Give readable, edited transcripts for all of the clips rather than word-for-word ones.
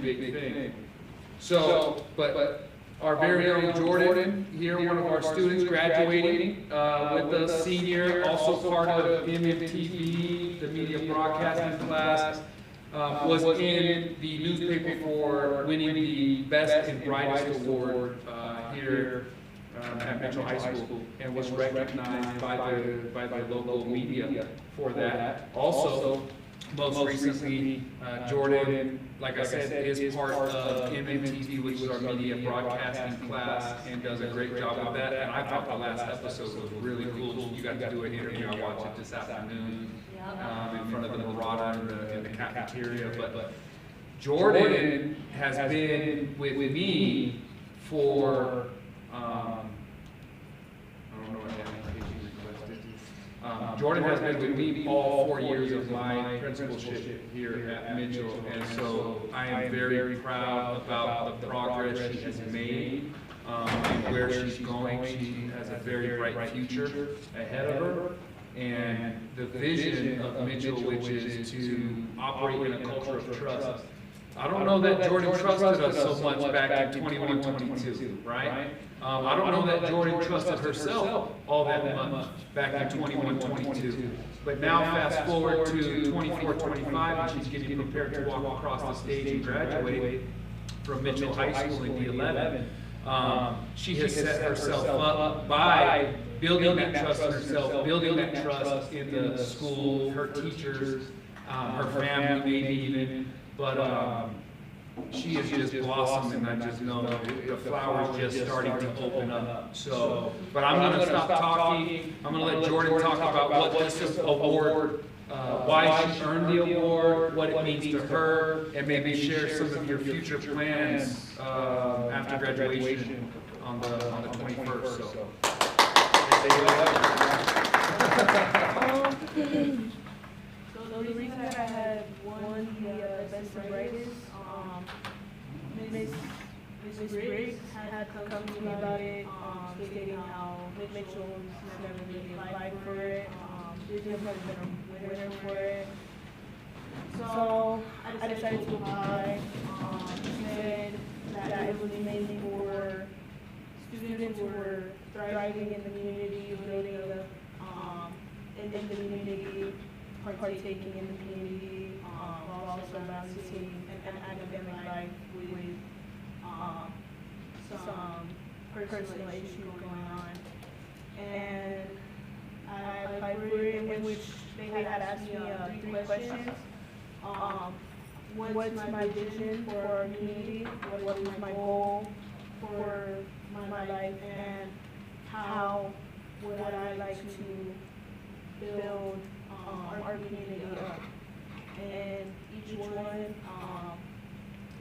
big thing. So, but our very own Jordan here, one of our students graduating with a senior, also part of MMTV, the media broadcasting class, was in the newspaper for winning the Best and Brightest award here at Mitchell High School, and was recognized by the local media for that. Also, most recently, Jordan, like I said, is part of MMTV, which is our media broadcasting class, and does a great job with that. And I thought the last episode was really cool. You got to do an interview. I watched it this afternoon in front of the Marauder in the cafeteria. But Jordan has been with me for, I don't know what the application requested. Jordan has been with me all 4 years of my principalship here at Mitchell, and so I am very proud about the progress she has made and where she's going. She has a very bright future ahead of her, and the vision of Mitchell, which is to operate in a culture of trust. I don't know that Jordan trusted us so much back in 21, 22, right? I don't know that Jordan trusted herself all that much back in 21, 22. But now fast forward to 24, 25, and she's getting prepared to walk across the stage and graduate from Mitchell High School in D11. She has set herself up by building that trust in herself, building that trust in the school, her teachers, her family maybe even. But she has just blossomed, and I just know the flower's just starting to open up. So, but I'm going to stop talking. I'm going to let Jordan talk about what this award, why she earned the award, what it means to her, and maybe share some of your future plans after graduation on the 21st. So. So the reason that I had won the Best and Brightest, Miss Briggs had come to me about it, stating how Mitchell's never really applied for it. Disney has been a winner for it. So I decided to apply. She said that it was mainly for students who were thriving in the community, building in the community, partaking in the community, while also balancing an academic life with some personal issues going on. And I applied for it, in which they had asked me 3 questions. What's my vision for our community? What is my goal for my life? And how would I like to build our community up? And each one,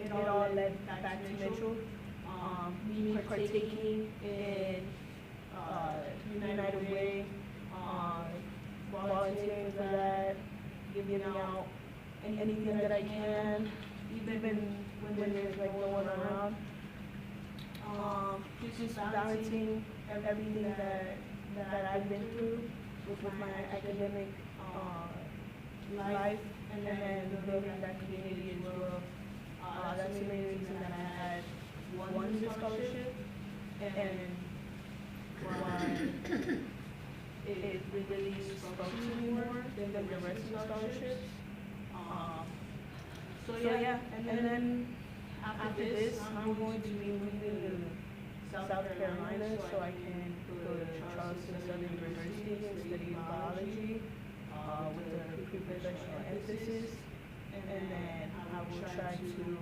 it all led back to Mitchell. Me partaking in United Way, volunteering for that, giving out anything that I can, even when there's like no one around. Just balancing everything that I've been through with my academic life, and then building that community as well. That's the main reason that I had won the scholarship, and why it really spoke to me more than the rest of the scholarships. So yeah, and then after this, I'm going to be moving to South Carolina so I can go to Charleston Southern University and study biology with a pre-professional emphasis, and then I will try to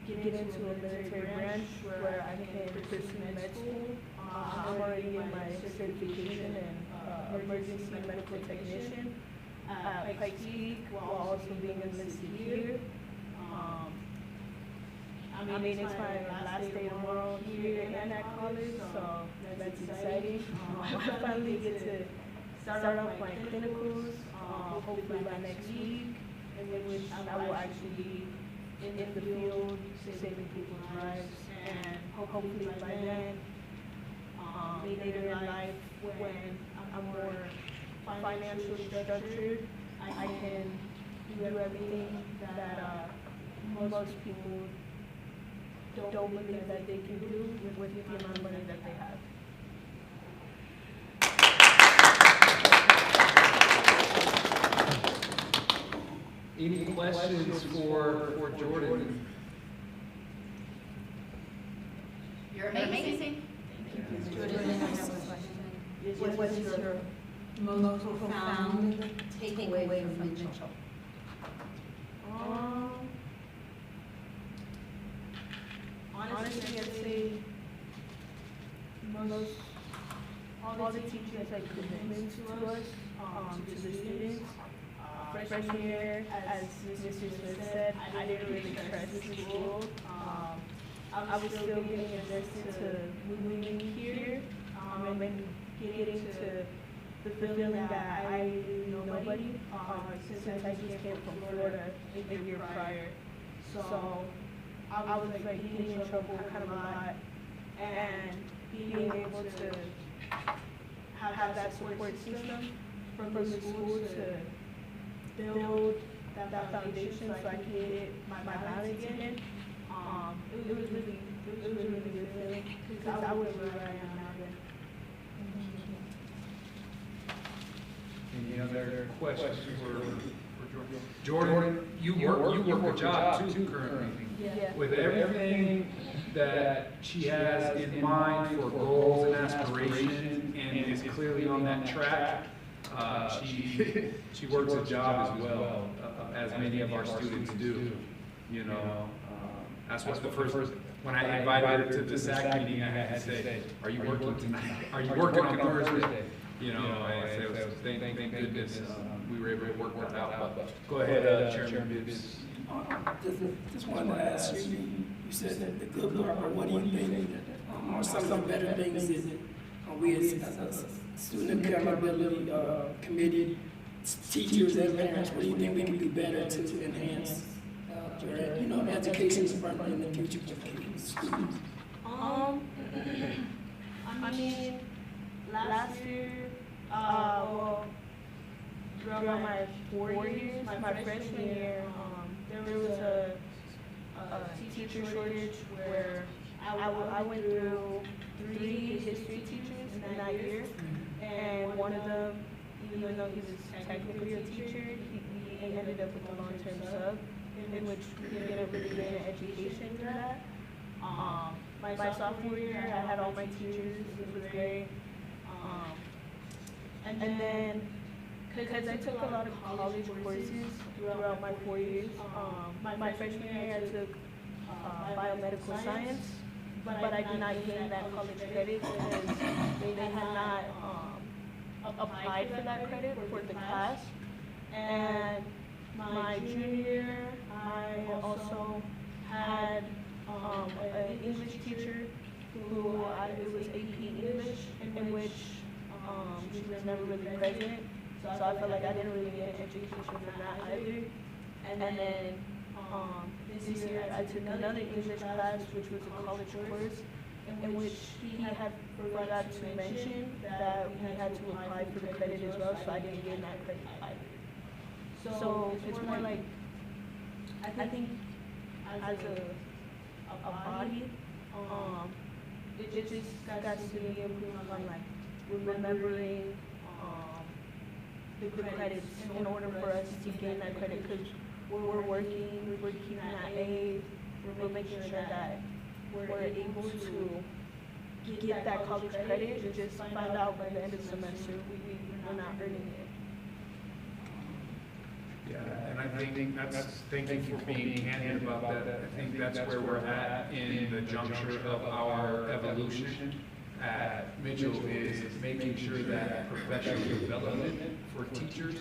get into a military branch where I can pursue med school. I'm already in my certification in emergency medical technician at Pikes Peak, while also being enlisted here. I mean, it's my last day tomorrow here at college, so that's exciting. I finally get to start off my clinicals, hopefully by next week, in which I will actually be in the field, saving people's lives, and hopefully by then, later in life, when I'm more financially structured, I can do everything that most people don't believe that they can do with the amount of money that they have. Any questions for Jordan? You're amazing. Jordan, I have a question. What's your most profound takeaway from Mitchell? Honestly, I'd say all the teachers like commitment to us, to the students. Freshman year, as Mr. Smith said, I didn't really trust the school. I was still getting adjusted to moving here, and then getting to the feeling that I knew nobody, since I just came from Florida a year prior. So I was like getting in trouble kind of a lot, and being able to have that support system from the school to build that foundation so I can get my balance again. It was really good feeling, because I wouldn't be where I am now then. Any other questions for Jordan? Jordan, you work a job too currently. Yeah. With everything that she has in mind for goals and aspirations, and is clearly on that track, she works a job as well, as many of our students do. You know, that's what the first, when I invited her to the SAC meeting, I had to say, "Are you working tonight? Are you working on Thursday?" You know, I said, thank goodness we were able to work that out. But go ahead, Chairman Bibbs. Just wanted to ask you, you said that the good part, but what do you think are some of the better things that we as a student accountability committee, teachers and parents, what do you think we can do better to enhance your education in the future of students? I mean, last year, well, throughout my 4 years, my freshman year, there was a teacher shortage where I went through 3 history teachers in that year, and one of them, even though he was technically a teacher, he ended up with a long-term sub, in which we didn't really get an education for that. My sophomore year, I had all my teachers, it was great. And then, because I took a lot of college courses throughout my 4 years, my freshman year I took biomedical science, but I did not gain that college credit because they had not applied for that credit for the class. And my junior year, I also had an English teacher who it was AP English, in which she was never really present, so I felt like I didn't really get an education from that either. And then this year I took another English class, which was a college course, in which he had forgot to mention that we had to apply for the credit as well, so I didn't get that credit either. So it's more like, I think as a body, it just got to be improved on like remembering the credits in order for us to gain that credit, because we're working, we're keeping that A, we're making sure that we're able to get that college credit, and just find out by the end of the semester we're not earning it. Yeah, and I think thank you for being candid about that. I think that's where we're at in the juncture of our evolution at Mitchell, is making sure that professional development for teachers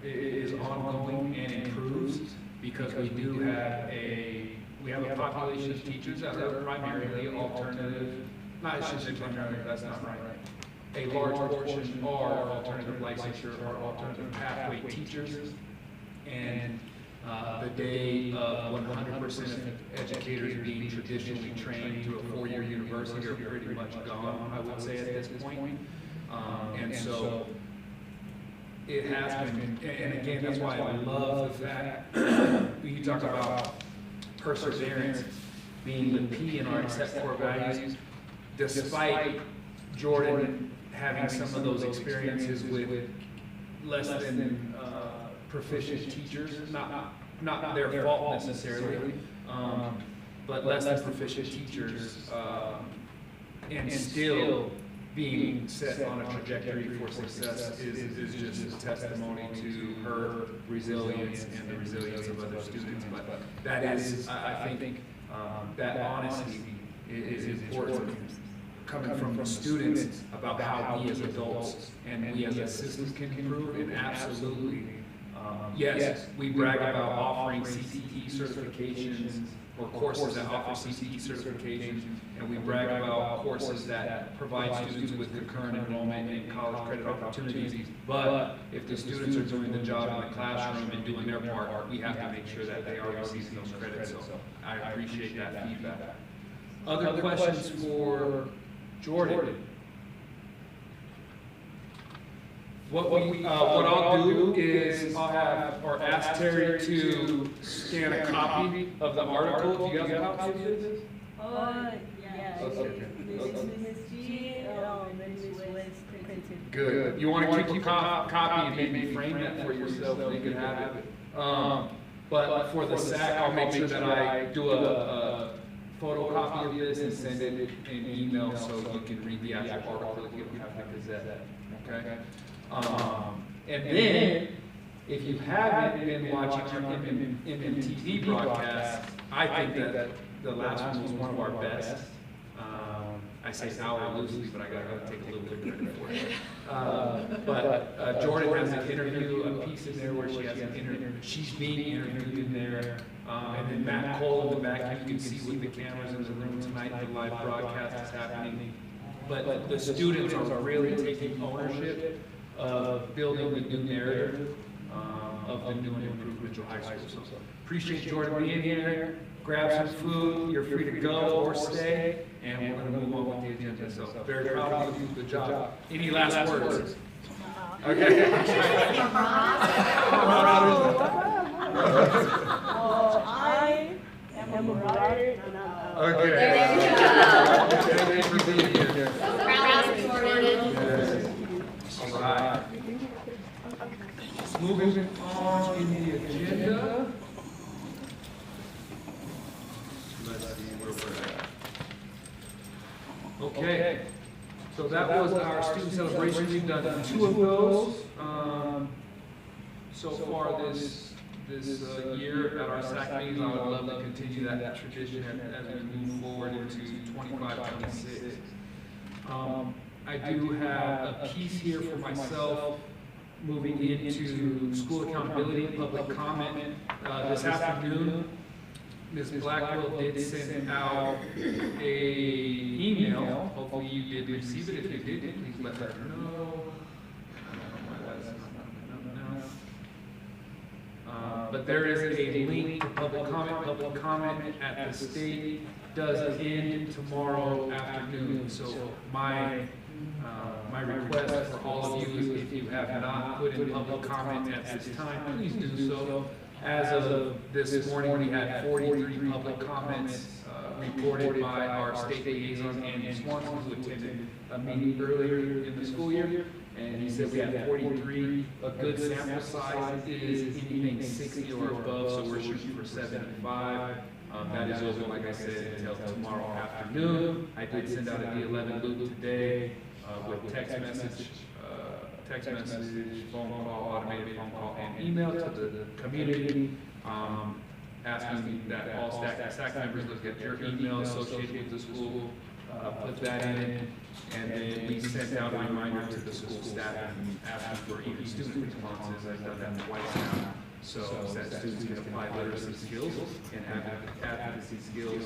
is ongoing and improves, because we do have a population of teachers that are primarily alternative, not I should say primarily, that's not right. A large portion are alternative licensure or alternative pathway teachers, and the day of 100% of educators being traditionally trained to a 4-year university are pretty much gone, I would say, at this point. And so it has been, and again, that's why I love the fact, you talk about perseverance being the P in our accept core values, despite Jordan having some of those experiences with less than proficient teachers, not their fault necessarily, but less than proficient teachers, and still being set on a trajectory for success is just a testimony to her resilience and the resilience of other students. But that is, I think, that honesty is important coming from students about how we as adults and we as a system can improve, and absolutely. Yes, we brag about offering CTE certifications or courses that offer CTE certifications, and we brag about courses that provide students with concurrent enrollment and college credit opportunities. But if the students are doing the job in the classroom and doing their part, we have to make sure that they are receiving those credits. So I appreciate that feedback. Other questions for Jordan? What I'll do is I'll have, or ask Terry to scan a copy of the article. Do you have a copy of this? Yeah. Okay. Miss G, Miss West printed. Good. You want to keep a copy and maybe frame that for yourself so you can have it. But for the SAC, I'll make sure that I do a photocopy of this and send it in email so you can read the actual article if you don't have the Gazette. Okay? And then, if you haven't been watching our MMTV broadcast, I think that the last one was one of our best. I say our loosely, but I gotta take a little bit of credit for it. But Jordan has an interview, a piece in there where she has an interview. She's being interviewed in there. And then Matt Cole in the back, you can see with the cameras in the room tonight, the live broadcast is happening. But the students are really taking ownership of building the new narrative of the new and improved Mitchell High School. So appreciate Jordan being here. Grab some food. You're free to go or stay, and we're going to move on with the agenda. So very proud of you. Good job. Any last words? Okay. I am a writer, and I'm Okay. There you go. Thank you for being here. So proud of Jordan. All right. Moving on in the agenda. Let's see where we're at. Okay. So that was our student celebration. We've done 2 of those so far this year at our SAC meetings. I would love to continue that tradition as we move forward into 25-26. I do have a piece here for myself moving into school accountability and public comment. This afternoon, Ms. Blackwell did send out a email. Hopefully you did receive it. If you did, please let her know. But there is a link to public comment. Public comment at the state does end tomorrow afternoon. So my request for all of you is if you have not put in public comment at this time, please do so. As of this morning, we had 43 public comments reported by our state liaison, Andy Swanson, who attended a meeting earlier in the school year. And he said we had 43. A good sample size is anything 60 or above, so we're shooting for 75. That is open, like I said, until tomorrow afternoon. I did send out a D11 loop today with text message, phone call, automated phone call, and email to the community, asking that all SAC members look at their email associated with the school, put that in, and then we sent out a reminder to the school staff and asking for even student responses. I've done that twice now, so that students can apply literacy skills and advocacy skills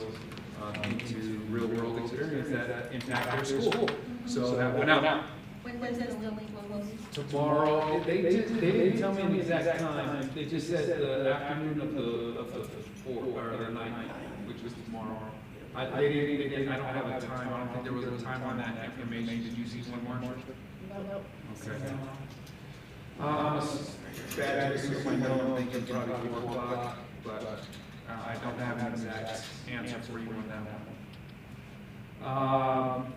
into real-world experience that impact their school. So that went out. When does the link close? Tomorrow, they didn't tell me the exact time. They just said the afternoon of the 4th or the 9th, which was tomorrow. I don't have a time. I don't think there was a time on that information. Did you see one more? Nope. Okay. Bad to my note, I'm thinking probably 4 o'clock, but I don't have an exact answer for you on that one.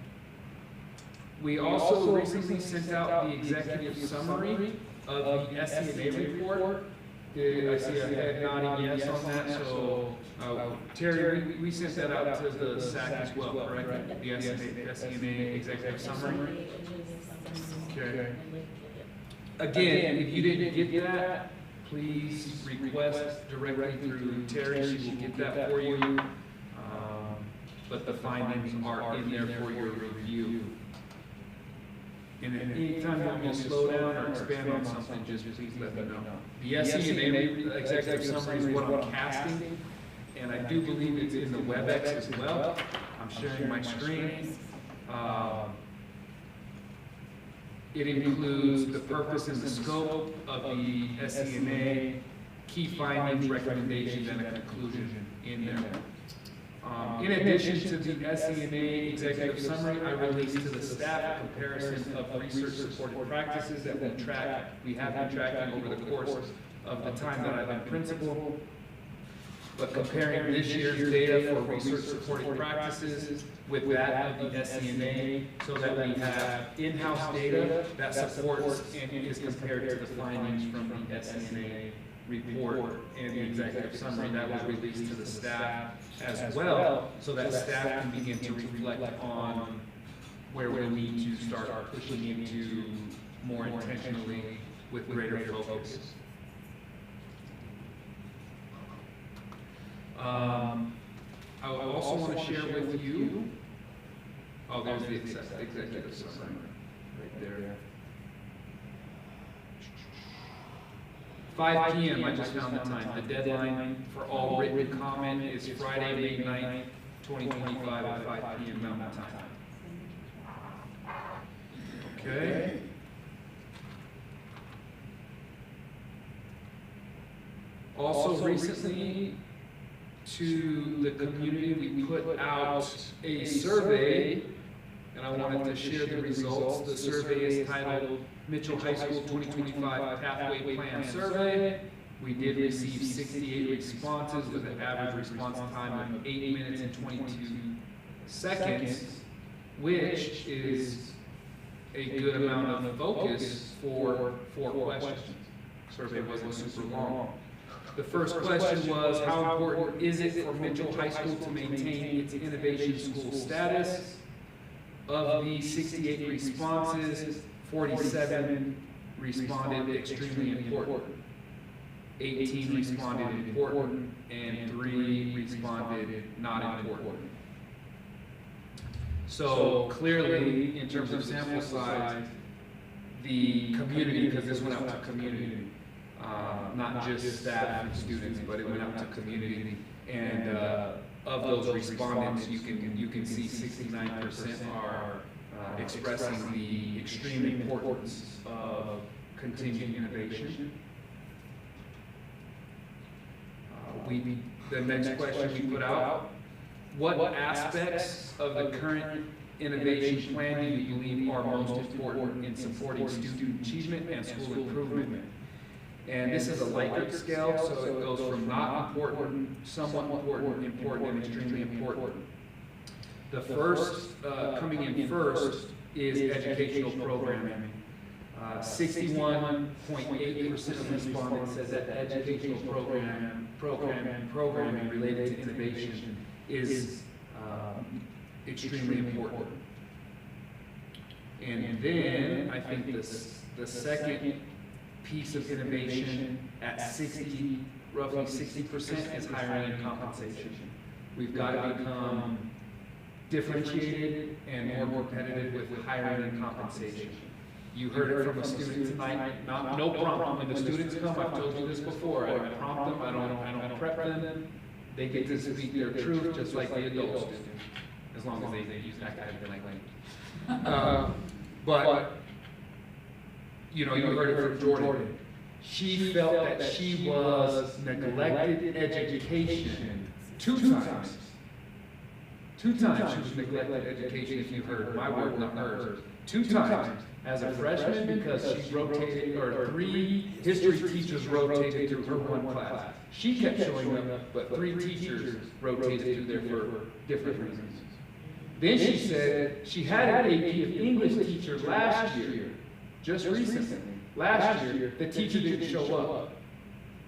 We also recently sent out the executive summary of the SENA report. I see a head nodding yes on that, so Terry, we sent that out to the SAC as well, correct? The SENA executive summary? Okay. Again, if you didn't get that, please request directly through Terry, she will get that for you. But the findings are in there for your review. And at any time you want me to slow down or expand on something, just please let me know. The SENA executive summary is what I'm casting, and I do believe it's in the WebEx as well. I'm sharing my screen. It includes the purpose and the scope of the SENA, key findings, recommendations, and a conclusion in there. In addition to the SENA executive summary, I released to the staff a comparison of research-supported practices that we have been tracking over the course of the time that I've been principal. But comparing this year's data for research-supported practices with that of the SENA, so that we have in-house data that supports and is compared to the findings from the SENA report and the executive summary that was released to the staff as well, so that staff can begin to reflect on where we need to start pushing into more intentionally with greater focus. I also want to share with you, there's the executive summary right there. 5 p.m. I just found the time. The deadline for all written comment is Friday, May 9th, 2025 at 5 p.m. Mountain Time. Okay. Also recently, to the community, we put out a survey, and I wanted to share the results. The survey is titled Mitchell High School 2025 Pathway Plan Survey. We did receive 68 responses with an average response time of 8 minutes and 22 seconds, which is a good amount of focus for 4 questions. Survey wasn't super long. The first question was, how important is it for Mitchell High School to maintain its innovation school status? Of the 68 responses, 47 responded extremely important, 18 responded important, and 3 responded not important. So clearly, in terms of sample size, the community, because this went out to community, not just staff and students, but it went out to community. And of those respondents, you can see 69% are expressing the extreme importance of continued innovation. The next question we put out: what aspects of the current innovation plan do you believe are most important in supporting student achievement and school improvement? And this is a Likert scale, so it goes from not important, somewhat important, important, and extremely important. The first, coming in first, is educational programming. 61.8% of respondents says that educational programming related to innovation is extremely important. And then I think the second piece of innovation at roughly 60% is hiring and compensation. We've got to become differentiated and more competitive with hiring and compensation. You heard it from a student tonight, no prompt. When the students come, I've told you this before, I prompt them, I don't prep them. They get to speak their truth just like the adults do, as long as they use academic language. But you heard it from Jordan. She felt that she was neglected education 2 times. 2 times she was neglected education, if you heard my word, not hers. 2 times. as a freshman because she rotated, or 3 history teachers rotated through her one class. She kept showing up, but 3 teachers rotated through there for different reasons. Then she said she had an AP of English teacher last year, just recently. Last year, the teacher didn't show up.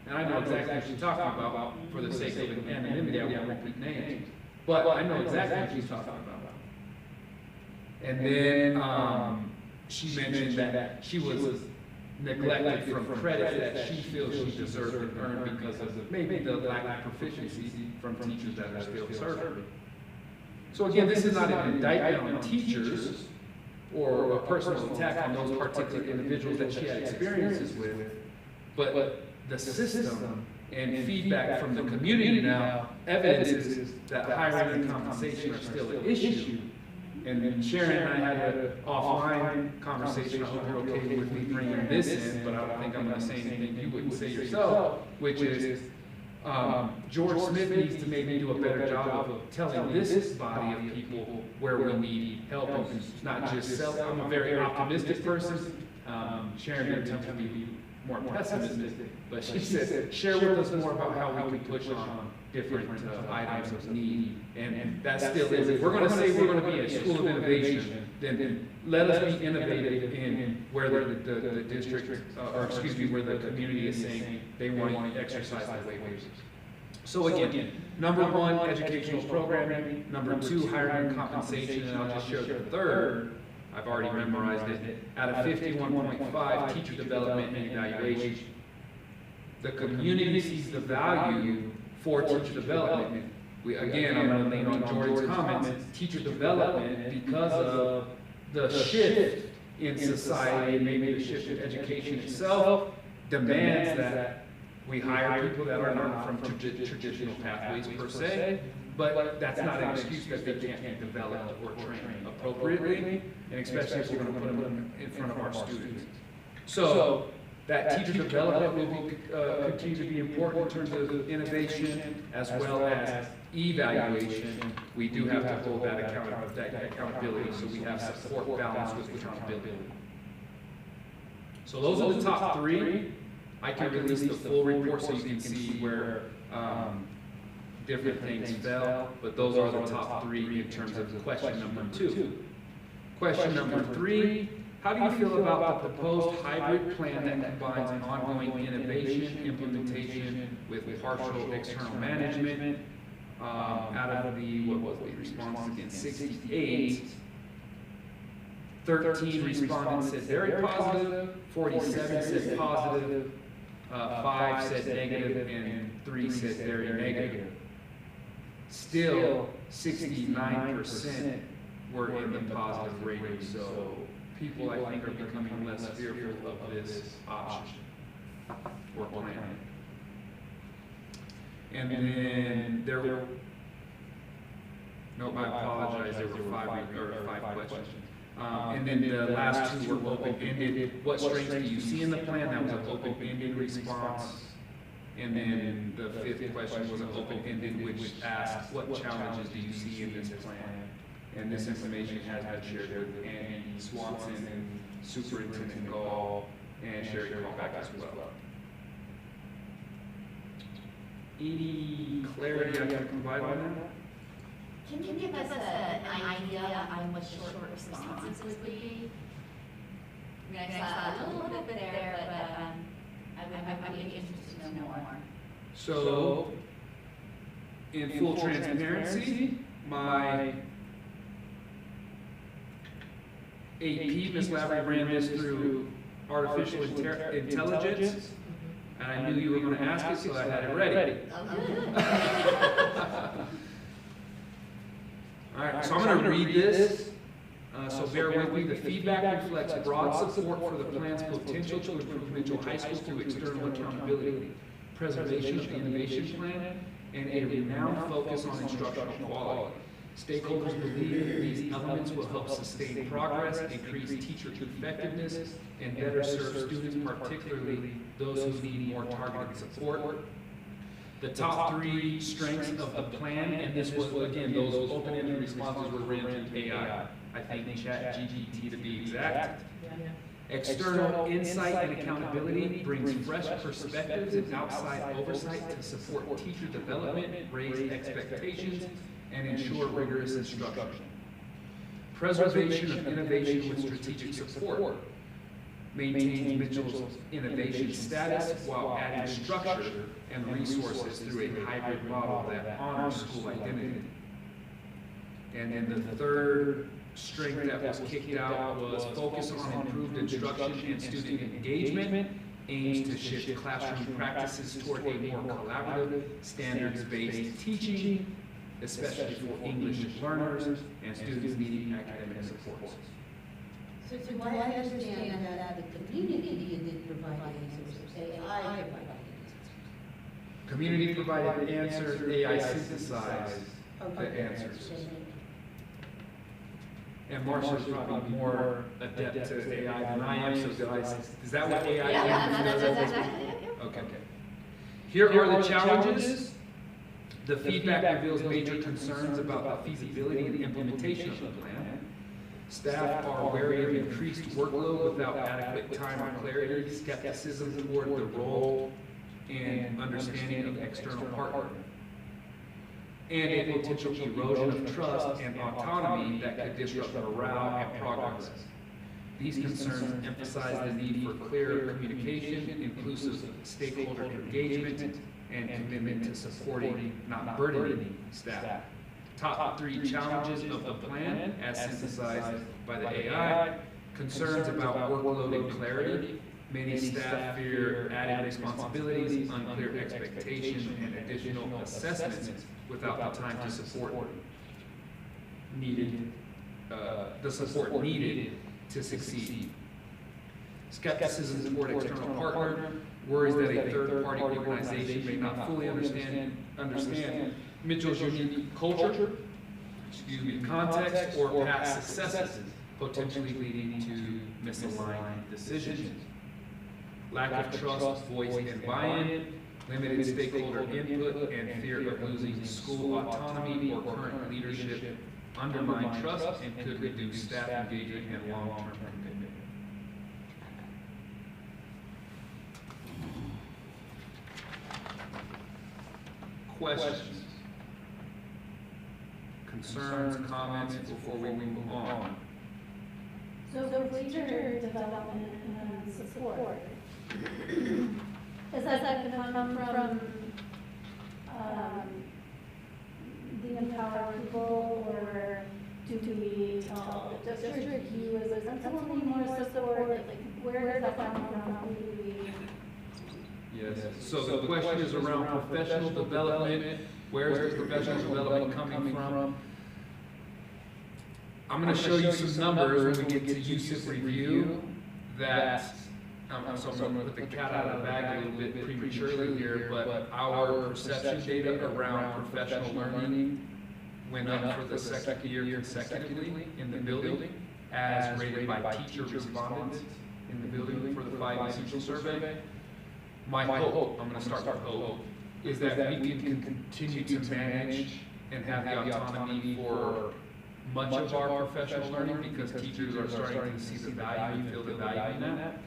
And I know exactly what she's talking about. For the sake of anonymity, I won't repeat names. But I know exactly what she's talking about. And then she mentioned that she was neglected from credits that she feels she deserved and earned because of maybe the lack of proficiency from teachers that are still serving. So again, this is not an indictment on teachers or a personal attack on those particular individuals that she had experiences with, but the system and feedback from the community now evidences that hiring and compensation are still an issue. And Sharon and I had an offline conversation. I hope you're okay with me bringing this in, but I don't think I'm going to say anything you wouldn't say yourself, which is George Smith needs to maybe do a better job of telling this body of people where we need help, and not just self. I'm a very optimistic person. Sharon here tends to be more pessimistic, but she said, share with us more about how we can push on different items of need, and that still is. If we're going to say we're going to be a school of innovation, then let us be innovative in where the district, or excuse me, where the community is saying they want to exercise the waivers. So again, number 1, educational programming. Number 2, hiring and compensation, and I'll just show the third. I've already memorized it. Out of 51.5, teacher development and evaluation. The community sees the value for teacher development. Again, I'm going to lean on Jordan's comments. Teacher development, because of the shift in society, maybe the shift in education itself, demands that we hire people that are not from traditional pathways per se, but that's not an excuse that they can't be developed or trained appropriately, and especially if we're going to put them in front of our students. So that teacher development will continue to be important in terms of innovation as well as evaluation. We do have to hold that accountability, so we have support balanced with accountability. So those are the top 3. I can release the full report so you can see where different things fell, but those are the top 3 in terms of question number 2. Question number 3, how do you feel about the proposed hybrid plan that combines ongoing innovation, implementation with partial external management? Out of the, what was the response again, 68, 13 respondents said very positive, 47 said positive, 5 said negative, and 3 said very negative. Still, 69% were in the positive rating, so people, I think, are becoming less fearful of this option or plan. And then there were, no, I apologize, there were 5 questions. And then the last 2 were open-ended. What strengths do you see in the plan? That was an open-ended response. And then the 5th question was an open-ended, which asked, what challenges do you see in this plan? And this information has been shared with Annie Swanson and Superintendent Gall and Sherry Callback as well. Any clarity I can provide on that? Can you give us an idea on what short responses would be? I mean, I saw a little bit there, but I would be interested to know more. So, in full transparency, my AP, Ms. Lavery, ran this through artificial intelligence, and I knew you were going to ask it, so I had it ready. All right, so I'm going to read this, so bear with me. The feedback reflects broad support for the plan's potential to improve Mitchell High School through external accountability, preservation of the innovation plan, and a renowned focus on instructional quality. Stakeholders believe these elements will help sustain progress, increase teacher effectiveness, and better serve students, particularly those who need more targeted support. the top 3 strengths of the plan, and this was, again, those open-ended responses were ran through AI. I think ChatGPT to be exact. External insight and accountability brings fresh perspectives and outside oversight to support teacher development, raise expectations, and ensure rigorous instruction. Preservation of innovation with strategic support maintains Mitchell's innovation status while adding structure and resources through a hybrid model that honors school identity. And then the third strength that was kicked out was focus on improved instruction and student engagement, aims to shift classroom practices toward a more collaborative, standards-based teaching, especially for English learners and students needing academic supports. So do I understand that the community did provide answers, AI provided answers? Community provided answers, AI synthesized the answers. And Marcia's probably more adept to AI than I am, so is that what AI is? Yeah, that's exactly it. Okay. Here are the challenges. The feedback reveals major concerns about the feasibility and implementation of the plan. Staff are wary of increased workload without adequate time or clarity, skepticism toward the role and understanding of external partner, and a potential erosion of trust and autonomy that could disrupt morale and progress. These concerns emphasize the need for clear communication, inclusive stakeholder engagement, and commitment to supporting, not burdening, staff. Top 3 challenges of the plan, as synthesized by the AI: concerns about workload and clarity. Many staff fear added responsibilities, unclear expectations, and additional assessments without the time to support needed, the support needed to succeed. Skepticism toward external partner, worries that a third-party organization may not fully understand Mitchell's unique culture, context, or past successes, potentially leading to misaligned decisions. Lack of trust, voice, and buy-in, limited stakeholder input, and fear of losing school autonomy or current leadership undermine trust and could reduce staff engagement and long-term commitment. Questions? Concerns, comments before we move on? So for teacher development and support, is that going to come from the empowered people, or do we tell the district you as a principal need more support? Like, where does that come from? How do we? Yes. So the question is around professional development. Where is the professional development coming from? I'm going to show you some numbers when we get to USIP review that, so I'm going to put the cat out of the bag a little bit prematurely here, but our perception data around professional learning went up for the second year consecutively in the building, as rated by teacher respondents in the building for the 5 essential survey. My hope, I'm going to start with hope, is that we can continue to manage and have the autonomy for much of our professional learning, because teachers are starting to see the value, feel the value in that.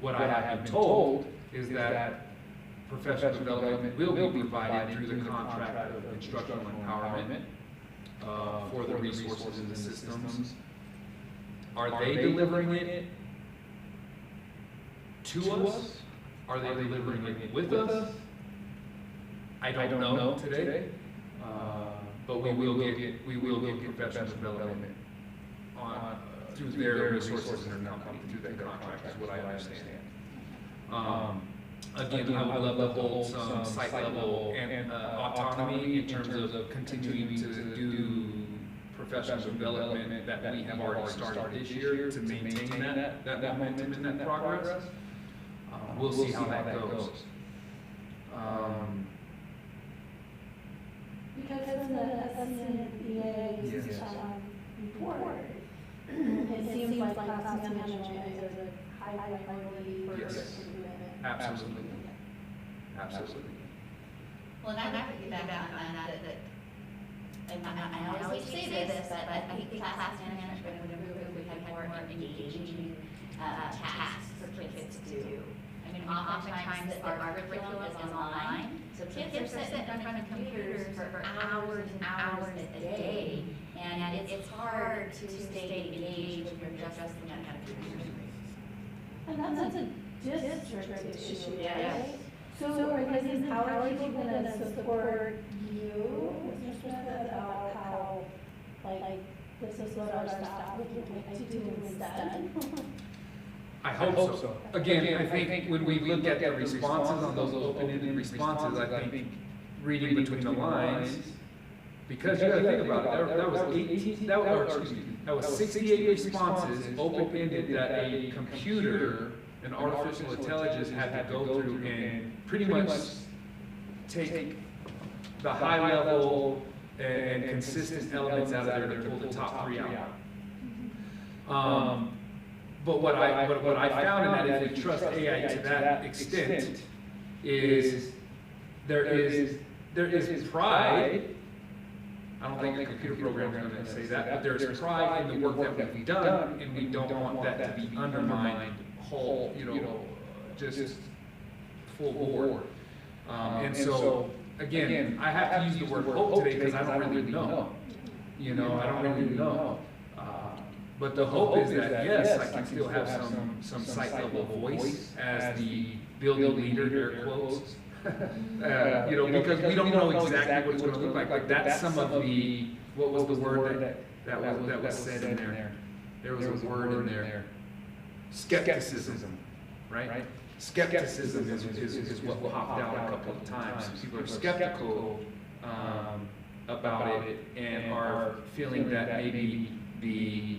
What I have been told is that professional development will be provided through the contract of instructional empowerment for the resources in the systems. Are they delivering it to us? Are they delivering it with us? I don't know today, but we will get professional development on through their resources in their company, through that contract, is what I understand. Again, I would love to hold some site level and autonomy in terms of continuing to do professional development that we have already started this year to maintain that momentum and that progress. We'll see how that goes. Because in the SCNBA's report, it seems like class management is a high priority for Yes. improvement. Absolutely. Absolutely. Well, and I piggyback on that, and I always say this, but I think class management would improve if we had more engaging tasks for kids to do. I mean, oftentimes our curriculum is online, so kids are sitting in front of computers for hours and hours a day, and it's hard to stay engaged when you're just looking at computers. And that's a district issue, Yes. right? So are these empowered people gonna support you, Mr. Smith, about how, like, this is what our staff would like to do instead? I hope so. Again, I think when we look at the responses on those open-ended responses, I think reading between the lines, because you gotta think about it, that was 18, that was 68 responses, open-ended, that a computer, an artificial intelligence had to go through and pretty much take the high level and consistent elements out of there to pull the top 3 out. But what I found in that, if you trust AI to that extent, is there is pride. I don't think a computer program is going to say that, but there's pride in the work that we've done, and we don't want that to be undermined whole, just full bore. And so, again, I have to use the word hope today because I don't really know. I don't really know. But the hope is that, yes, I can still have some site level voice as the building leader, air quotes. Because we don't know exactly what it's going to look like. But that's some of the, what was the word that was said in there? There was a word in there. Skepticism, right? Skepticism is what popped out a couple of times. People are skeptical about it and are feeling that maybe the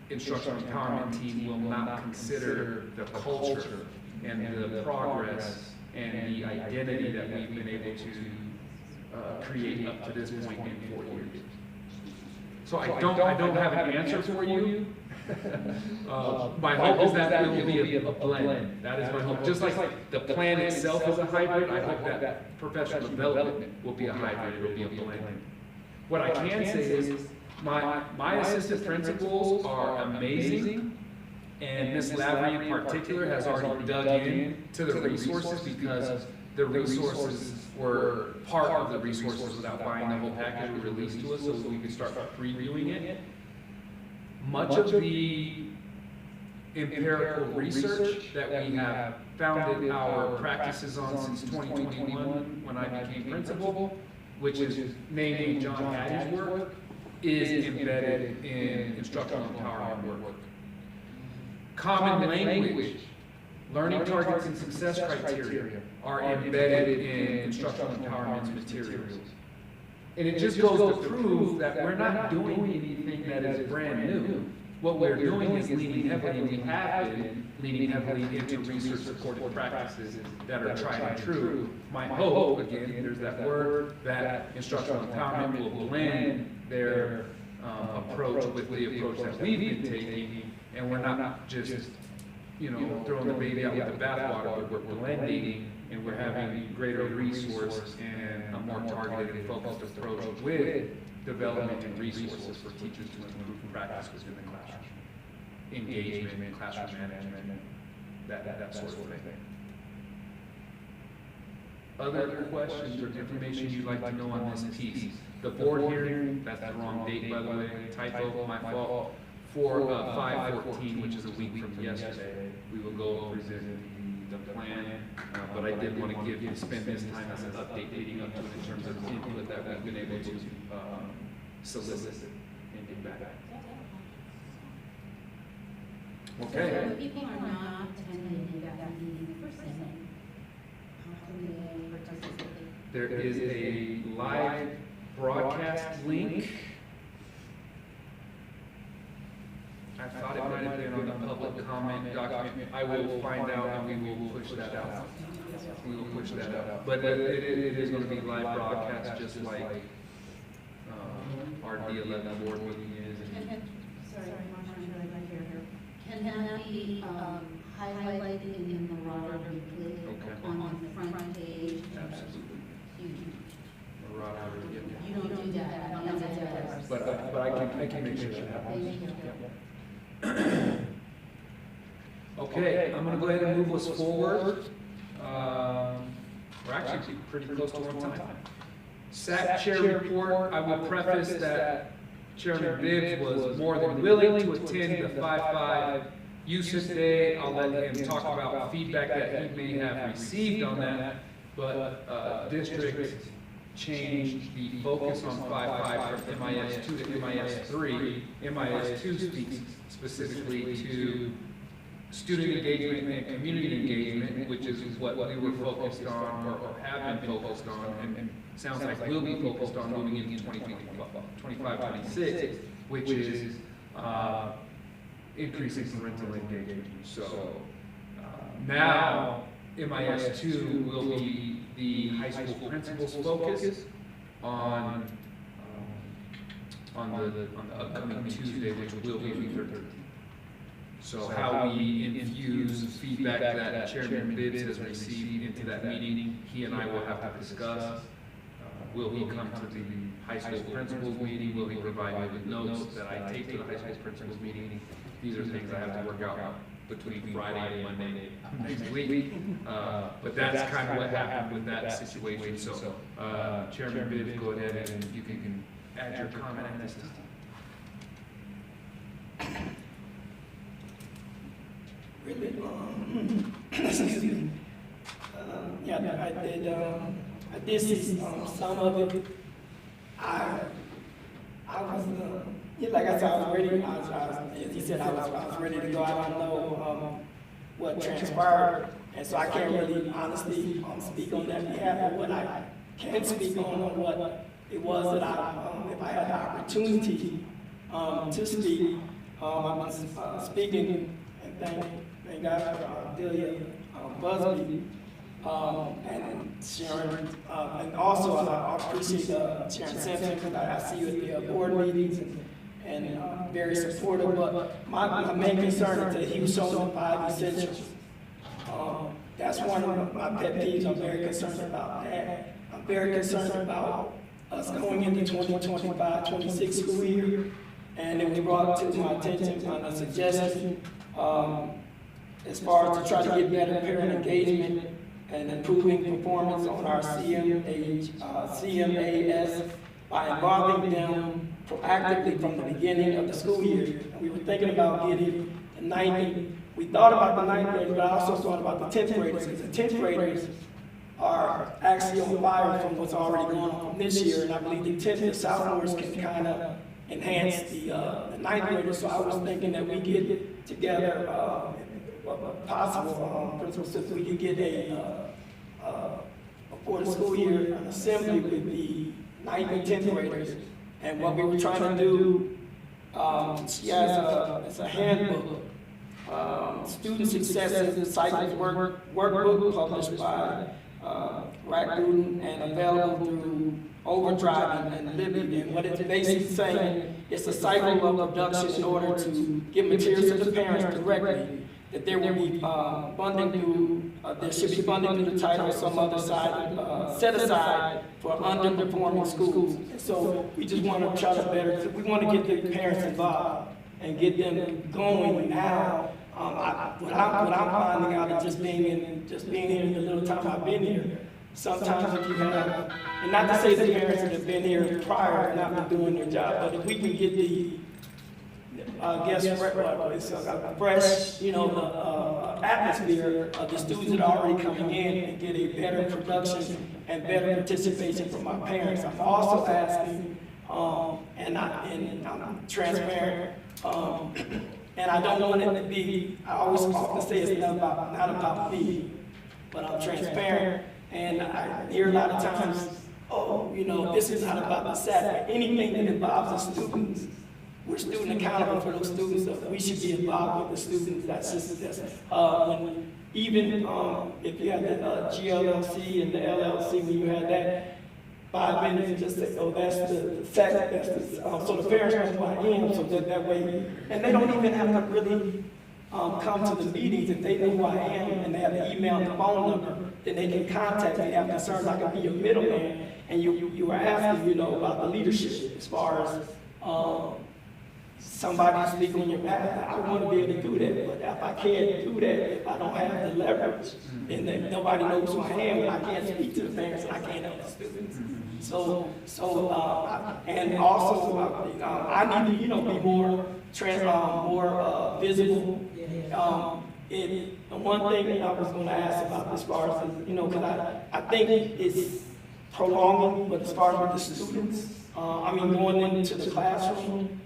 instructional empowerment team will not consider the culture and the progress and the identity that we've been able to create up to this point in 4 years. So I don't have an answer for you. My hope is that it will be a blend. That is my hope. Just like the plan itself is a hybrid, I hope that professional development will be a hybrid. It will be a blend. What I can say is my assistant principals are amazing, and Ms. Lavery in particular has already dug in to the resources because the resources were part of the resources without buying the whole package were released to us so we could start previewing it. Much of the empirical research that we have founded our practices on since 2021 when I became principal, which is namely John Hattie's work, is embedded in instructional empowerment work. Common language, learning targets and success criteria are embedded in instructional empowerment materials. And it just goes to prove that we're not doing anything that is brand new. What we're doing is leaning heavily, and we have been leaning heavily into research-supported practices that are tried and true. My hope, again, there's that word, that instructional empowerment will blend their approach with the approach that we've been taking, and we're not just throwing the baby out with the bathwater, but we're blending, and we're having greater resource and a more targeted and focused approach with development and resources for teachers to improve practice within the classroom. Engagement, classroom management, that sort of thing. Other questions or information you'd like to know on this piece? The board hearing, that's the wrong date, by the way, typo, my fault. For 5/14, which is a week from yesterday, we will go present the plan, but I did want to spend this time as an update leading up to it in terms of input that we've been able to solicit and get back. Okay. So if people are not attending that meeting in person, how can they participate? There is a live broadcast link. I thought it might have been on the public comment document. I will find out and we will push that out. We will push that out. But it is going to be live broadcast just like our D11 board meeting is. Sorry, I'm not sure I hear her. Can that be highlighted in the Marauder weekly Okay. on the front page. Absolutely. You Marauder, yeah. you don't do that, I don't know that. But I can make sure that happens. Thank you. Okay, I'm gonna go ahead and move us forward. We're actually pretty close to on time. SAC chair report, I will preface that Chairman Bibbs was more than willing to attend the 5-5 usage day. I'll let him talk about feedback that he may have received on that, but district changed the focus on 5-5 from MIS2 to MIS3. MIS2 speaks specifically to student engagement and community engagement, which is what we were focused on or have been focused on, and sounds like we'll be focused on moving into 2025, 26, which is increasing parental engagement. So now MIS2 will be the high school principal's focus on the upcoming Tuesday, which will be the 13th. So how we infuse feedback that Chairman Bibbs has received into that meeting, he and I will have to discuss. Will he come to the high school principals meeting? Will he provide me with notes that I take to the high school principals meeting? These are things I have to work out between Friday and Monday next week. But that's kind of what happened with that situation. So Chairman Bibbs, go ahead and you can add your comment at this time. Really, excuse me. Yeah, I did see some of it. I was, yeah, like I said, I was ready. As he said, I was ready to go. I don't know what transpired, and so I can't really honestly speak on that behalf. But what I can speak on what it was that if I had the opportunity to speak, I was speaking and thank God for Delia Busby and Sharon, and also I appreciate Sharon Simpson because I see you at the board meetings and very supportive. But my main concern is that he was showing the 5 essentials. That's one of my pet peeves. I'm very concerned about that. I'm very concerned about us going into 2025-26 school year, and it was brought to my attention on a suggestion. As far as to try to get better parent engagement and improving performance on our CMAS by involving them proactively from the beginning of the school year. And we were thinking about getting the 9th. We thought about the 9th graders, but I also thought about the 10th graders, because the 10th graders are actually on fire from what's already going on this year. And I believe the 10th and sophomores can kind of enhance the 9th graders. So I was thinking that we get together, possible principals, if we could get before the school year, an assembly with the 9th and 10th graders. And what we were trying to do, she has it's a handbook, student success cycles workbook published by Raccoon and available through Overdrive and Libby. And what it's basically saying, it's a cycle of production in order to give materials to the parents directly. That there will be funding through, there should be funding through the title or some other side, set aside for underperforming schools. And so we just want to try to better, we want to get the parents involved and get them going now. What I'm finding out is just being here in the little time I've been here. Sometimes if you have, and not to say the parents that have been here prior and not been doing their job, but if we can get the fresh, atmosphere of the students that are already coming in and get a better production and better participation from our parents. I'm also asking, and I'm transparent, and I don't want it to be, I always often say it's not about me, but I'm transparent, and I hear a lot of times, this is not about the SAC, anything that involves the students. We're student accountable for those students, so we should be involved with the students. That's even if you had the GLLC and the LLC, when you had that 5 minutes, and just say, that's the SAC, so the parents know who I am, so that way, and they don't even have to really come to the meetings, if they know who I am and they have the email and the phone number, then they can contact me, have concerns, I can be your middleman. And you were asking, you know, about the leadership as far as somebody speaking on your behalf. I want to be able to do that, but if I can't do that, if I don't have the leverage, and then nobody knows who I am, and I can't speak to the parents, and I can't help the students. And also, I need to, you know, be more visible. One thing I was going to ask about as far as, you know, because I think it's prolonging, but as far as with the students, going into the classroom,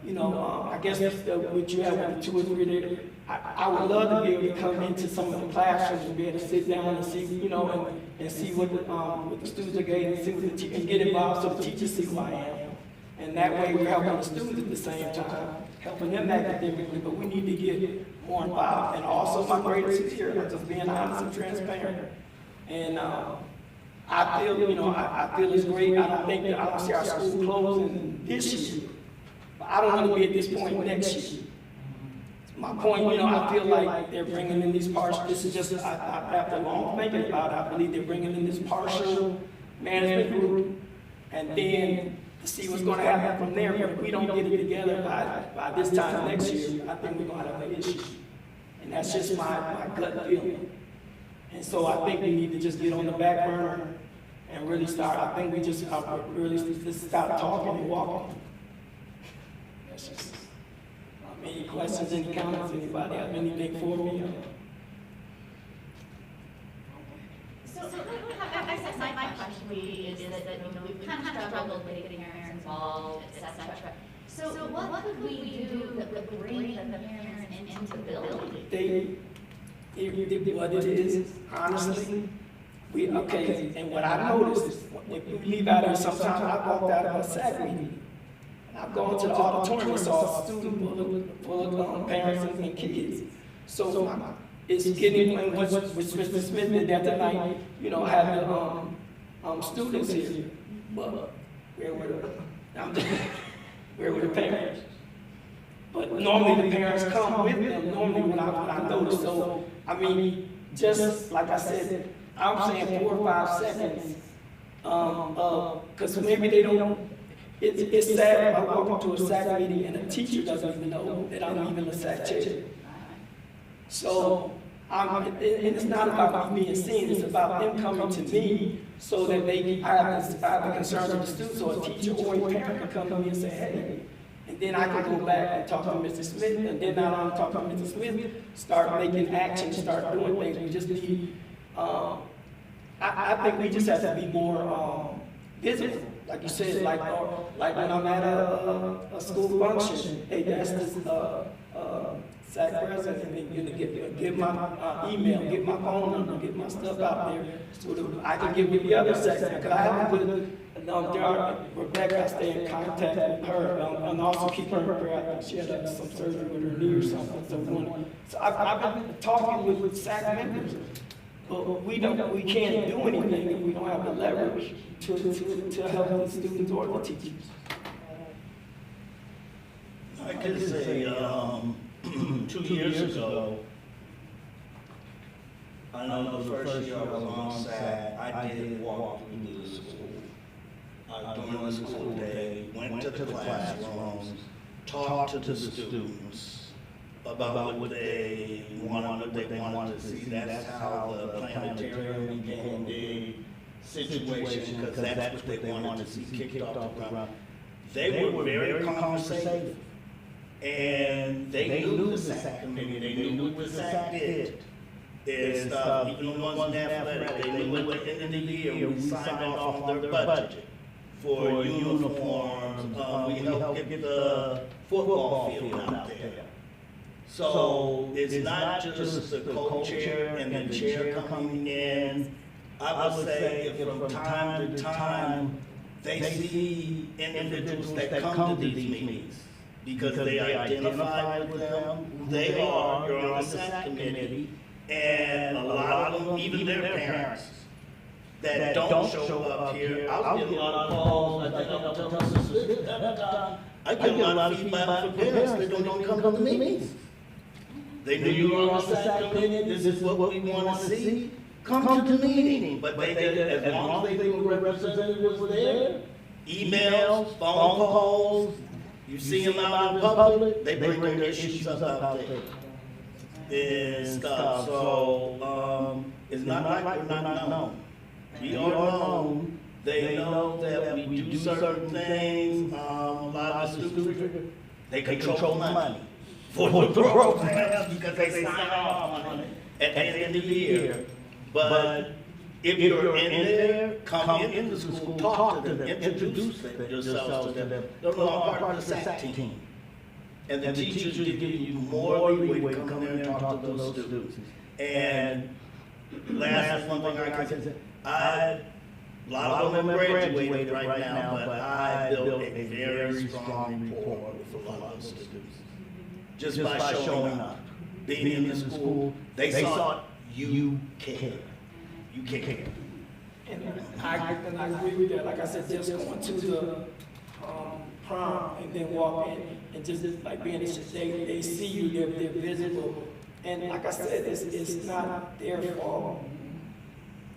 you know, I guess what you have with the 2 or 3 there, I would love to be able to come into some of the classrooms and be able to sit down and see, you know, and see what the students are getting, and see what and get involved so the teachers see who I am. And that way we're helping the students at the same time, helping them academically, but we need to get more involved. And also my greatest fear is just being honest and transparent. And I feel, you know, I feel it's great. I don't see our school closing this year. But I don't want to be at this point next year. My point, you know, I feel like they're bringing in these partial, this is just, after long thinking about it, I believe they're bringing in this partial management group, and then to see what's going to happen from there. But if we don't get it together by this time next year, I think we're going to have an issue. And that's just my gut feeling. And so I think we need to just get on the back burner and really start, I think we just really just start talking and walking. That's just, any questions, any comments, anybody have anything for me? So I guess my question is that, you know, we've kind of struggled with getting parents involved, et cetera. So what could we do that would bring the parents into the building? What it is, honestly, and what I noticed, if you leave out here, sometimes I walked out of a SAC meeting. I've gone to the auditorium and saw a student full of parents and kids. So it's getting, which Mr. Smith did that tonight, you know, had the students here. But where were the parents? But normally the parents come with them, normally when I notice. So, just like I said, I'm saying 4 or 5 seconds, because maybe they don't. It's sad if I walk into a SAC meeting and a teacher doesn't even know that I'm even a SAC chair. So, and it's not about me being seen, it's about them coming to me so that I have the concerns of the students, or a teacher or a parent can come to me and say, hey. And then I can go back and talk to Mr. Smith, and then now I'm talking to Mr. Smith, start making action, start doing things. We just need, I think we just have to be more visible. Like you said, like when I'm at a school function, hey, that's this SAC president, and give my email, get my phone number, get my stuff out there, so that I can give you the other SAC, because I have a good, Rebecca, I stay in contact with her, and also keep her in prayer. She had some surgery with her knee or something. So I've been talking with SAC members. But we can't do anything if we don't have the leverage to help the students or the teachers. I could say 2 years ago, I know the first year I was on SAC, I did walk through the school. During the school day, went to the classrooms, talked to the students about what they wanted to see. That's how the planetarium became a situation, because that's what they wanted to see kicked off the ground. They were very conversative, and they knew the SAC committee, they knew what the SAC did. And stuff, even the ones in athletic, they knew at the end of the year we signed off on their budget for uniforms. We helped get the football field out there. So it's not just the co-chair and the chair coming in. I would say if from time to time they see individuals that come to these meetings because they identify with them, who they are, you're on the SAC committee, and a lot of them, even their parents, that don't show up here. I'll get a lot of calls. I get a lot of feedback from parents that don't come to the meetings. They knew you were on the SAC committee, this is what we want to see, come to the meeting. But as long as they knew a representative was there, emails, phone calls, you see them out in public, they bring their issues up out there. And stuff, so, it's not like we're not known. We are known, they know that we do certain things, a lot of the students, they control money for the program because they sign off on it at the end of the year. But if you're in there, come into school, talk to them, introduce yourselves to them. They're all part of the SAC team. And the teachers will give you more leeway to come in there and talk to those students. And last one thing I can say, a lot of them have graduated right now, but I built a very strong rapport with a lot of those students. Just by showing up, being in the school, they saw you care. You care. And I agree with that. Like I said, just going to the prom and then walk in and just like being, they see you, they're visible. And like I said, it's not their fault.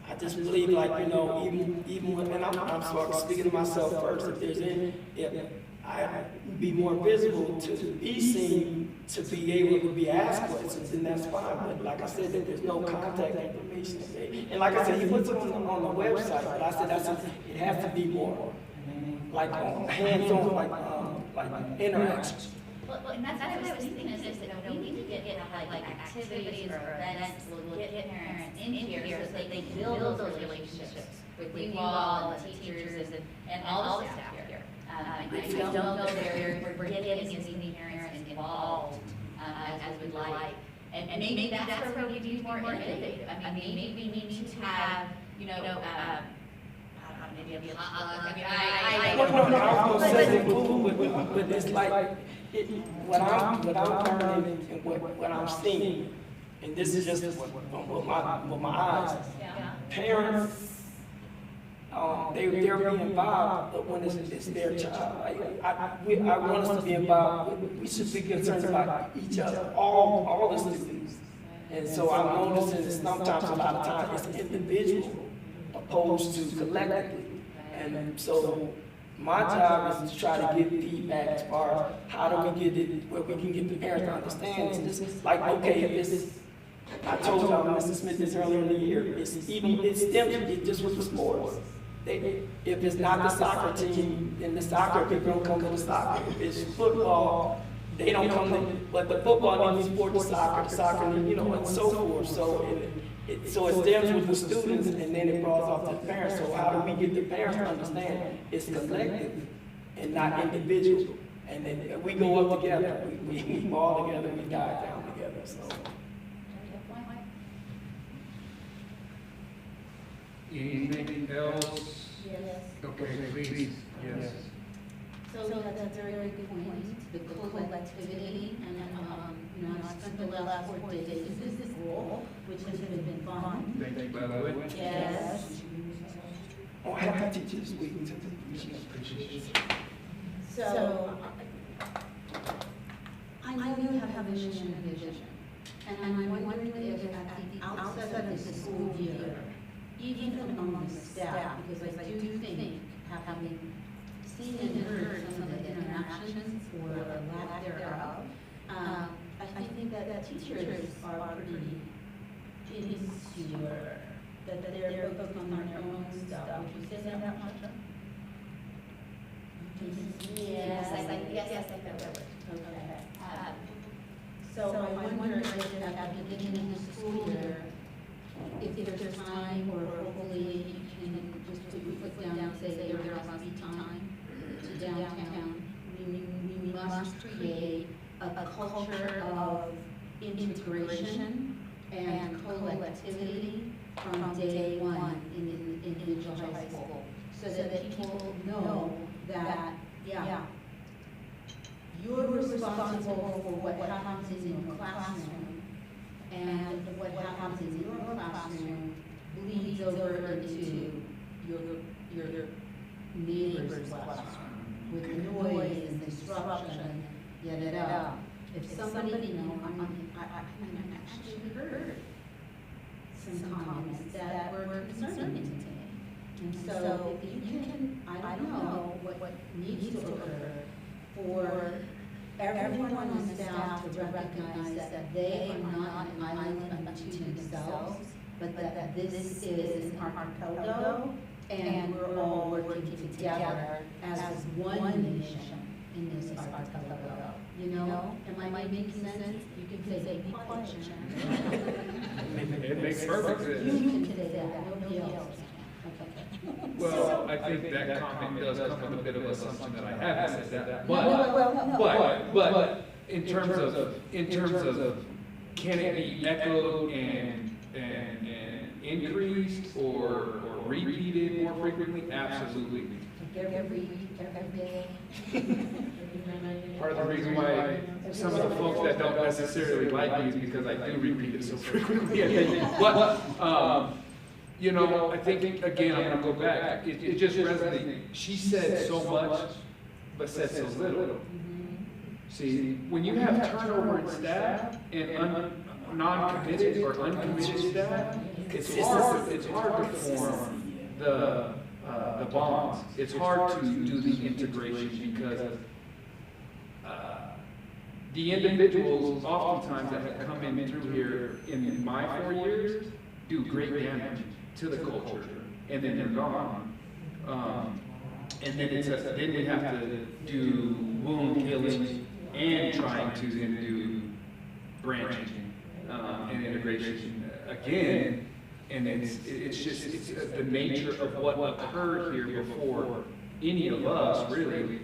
I just believe, like, you know, even when, and I'm sort of speaking to myself first, if I be more visible to be seen, to be able to be asked questions, then that's fine. But like I said, there's no contact information. And like I said, he puts it on the website, but I said it has to be more like hands-on, like interactions. Well, and that's what I was thinking is that we need to get like activities or events, we'll get parents in here so that they build those relationships with you all, the teachers, and all the staff here. I don't know that we're getting as many parents involved as we'd like. And maybe that's where we need to be more innovative. I mean, maybe we need to have, you know, maybe a potluck. I was gonna say cool, but it's like, what I'm learning and what I'm seeing, and this is just with my eyes. Parents, they're being involved when it's their child. I want us to be involved. We should be concerned about each other, all the students. And so I'm noticing sometimes, a lot of times, it's individual opposed to collectively. And so my job is to try to get feedback as far as how do we get it, where we can get the parents to understand. It's just like, okay, if it's, I told y'all, Mr. Smith, this earlier in the year, it's just with the sports. If it's not the soccer team, then the soccer people don't come to the soccer. If it's football, they don't come to, but the football needs to support the soccer, you know, and so forth. So it stems with the students, and then it brought off to the parents. So how do we get the parents to understand it's collective and not individual? And then we go up together, we ball together, we dive down together. So. Anything else? Yes. Okay, please, yes. So that's a very good point, the collectivity, and you know, I spent the last 4 days in this role, which has been fun. Thank you, by the way. Yes. Oh, I have to teach this week. So, I know you have a mission and vision, and I'm wondering if at the outset of the school year, even among the staff, because I do think having seen and heard some of the interactions or lack thereof, I think that teachers are pretty insecure, that they're focused on their own stuff. Would you say that much? Yes, I think that would. Okay. So I wonder if at the beginning of the school year, if there's time, or hopefully you can just put your foot down and say there must be time to downtown. We must create a culture of integration and collectivity from day one in individual high school, so that people know that, you're responsible for what happens in your classroom, and what happens in your classroom bleeds over into your neighbor's classroom with noise and disruption, yada. if somebody, you know, I actually heard some comments that were concerning to me. And so if you can, I don't know what needs to occur for everyone on the staff to recognize that they are not an island unto themselves, but that this is an archipelago, and we're all working together as one nation in this archipelago. You know, am I making sense? You can say, be quiet, Sharon. It makes perfect You sense. can say that, nobody else can. Okay. Well, I think that comment does come with a bit of assumption that I haven't said that, Well, but in terms of can it be echoed and increased or repeated more frequently? Absolutely. every day. Part of the reason why some of the folks that don't necessarily like me is because I do repeat it so frequently. But, you know, I think, again, I'm gonna go back, it just resonates. She said so much, but said so little. See, when you have turnover in staff and non-committed or uncommitted staff, it's hard to form the bonds. It's hard to do the integration because the individuals oftentimes that have come in through here in my 4 years do great damage to the culture, and then they're gone. And then then we have to do wound healing and trying to then do branching and integration again. And it's just the nature of what occurred here before any of us really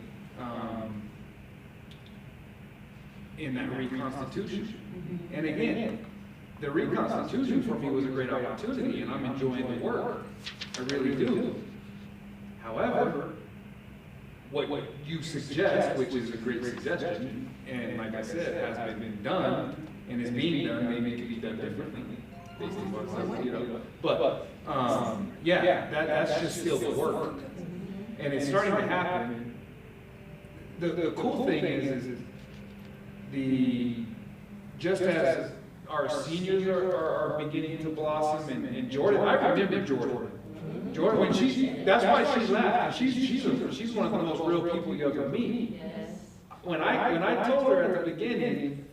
in that reconstitution. And again, the reconstitution for me was a great opportunity, and I'm enjoying the work. I really do. However, what you suggest, which is a great suggestion, and like I said, has been done and is being done, maybe it could be done differently. Based on what, you know. But yeah, that's just still the work, and it's starting to happen. The cool thing is just as our seniors are beginning to blossom, and Jordan, I remember Jordan, when that's why she laughed. She's one of the most real people you ever meet. When I told her at the beginning,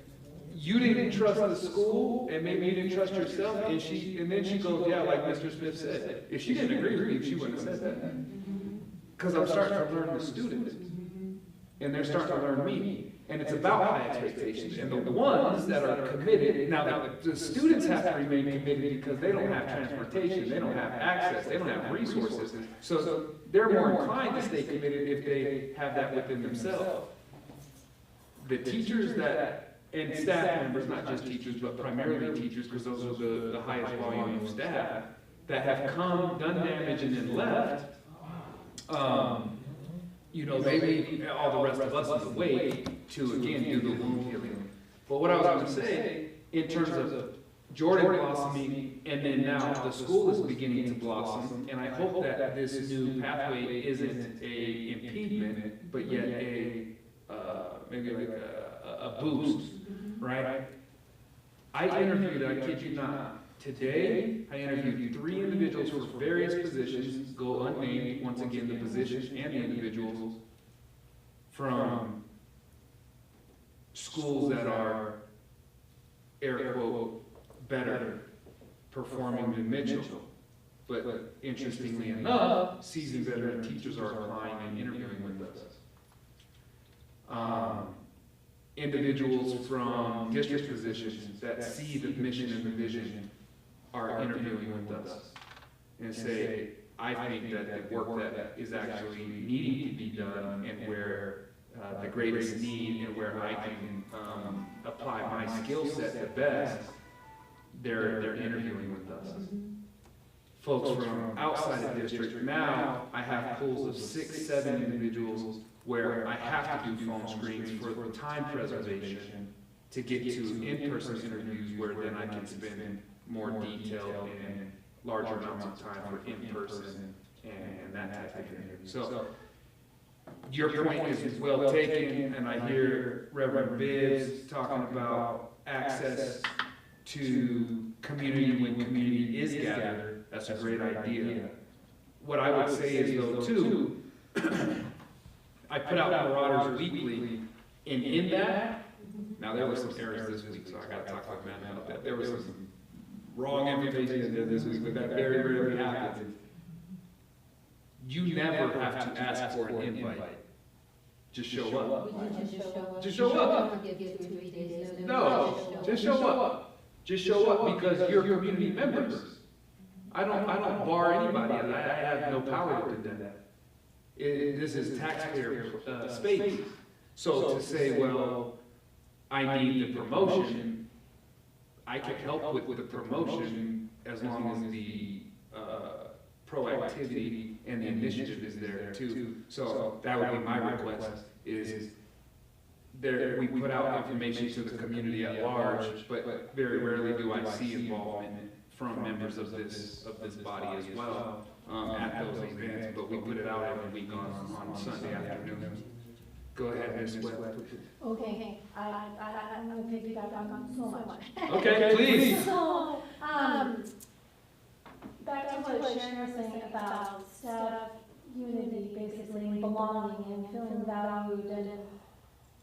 you didn't trust the school, and maybe you didn't trust yourself, and then she goes, yeah, like Mr. Smith said, if she didn't agree with me, she wouldn't have said that. Because I'm starting to learn the students, and they're starting to learn me. And it's about high expectations. And the ones that are committed, now the students have to remain committed because they don't have transportation, they don't have access, they don't have resources. So they're more inclined to stay committed if they have that within themselves. The teachers and staff members, not just teachers, but primarily teachers, because those are the highest volume of staff, that have come, done damage, and then left, you know, they leave all the rest of us in the way to, again, do the wound healing. But what I was going to say, in terms of Jordan blossoming, and then now the school is beginning to blossom, and I hope that this new pathway isn't a impediment, but yet maybe like a boost, right? I interviewed, I kid you not, today, I interviewed 3 individuals for various positions, go unnamed, once again, the positions and the individuals, from schools that are, air quote, better performing than Mitchell. But interestingly enough, seasoned veteran teachers are applying and interviewing with us. Individuals from district positions that see the mission and the vision are interviewing with us and say, I think that the work that is actually needing to be done and where the greatest need and where I can apply my skill set the best, they're interviewing with us. Folks from outside the district, now I have pools of 6, 7 individuals where I have to do phone screens for time preservation to get to in-person interviews where then I can spend more detailed and larger amounts of time for in-person and that type of interview. So your point is well taken, and I hear Reverend Bibbs talking about access to community when community is gathered. That's a great idea. What I would say is though too, I put out Marauders Weekly, and in that, now there were some errors this week, so I gotta talk about Matt about that. There was some wrong information in there this week, but that very rarely happens. You never have to ask for an invite. Just show up. Just show up. No, just show up. Just show up because you're community members. I don't bar anybody. I have no power to do that. This is taxpayer space. So to say, well, I need the promotion, I can help with the promotion as long as the proactivity and the initiative is there too. So that would be my request, is there, we put out information to the community at large, but very rarely do I see involvement from members of this body as well at those events, but we put it out every week on Sunday afternoon. Go ahead, Ms. Webb. Okay, I'm gonna piggyback on so much. Okay, please. So, back to what Sharon was saying about staff unity, basically, and belonging and feeling valued, and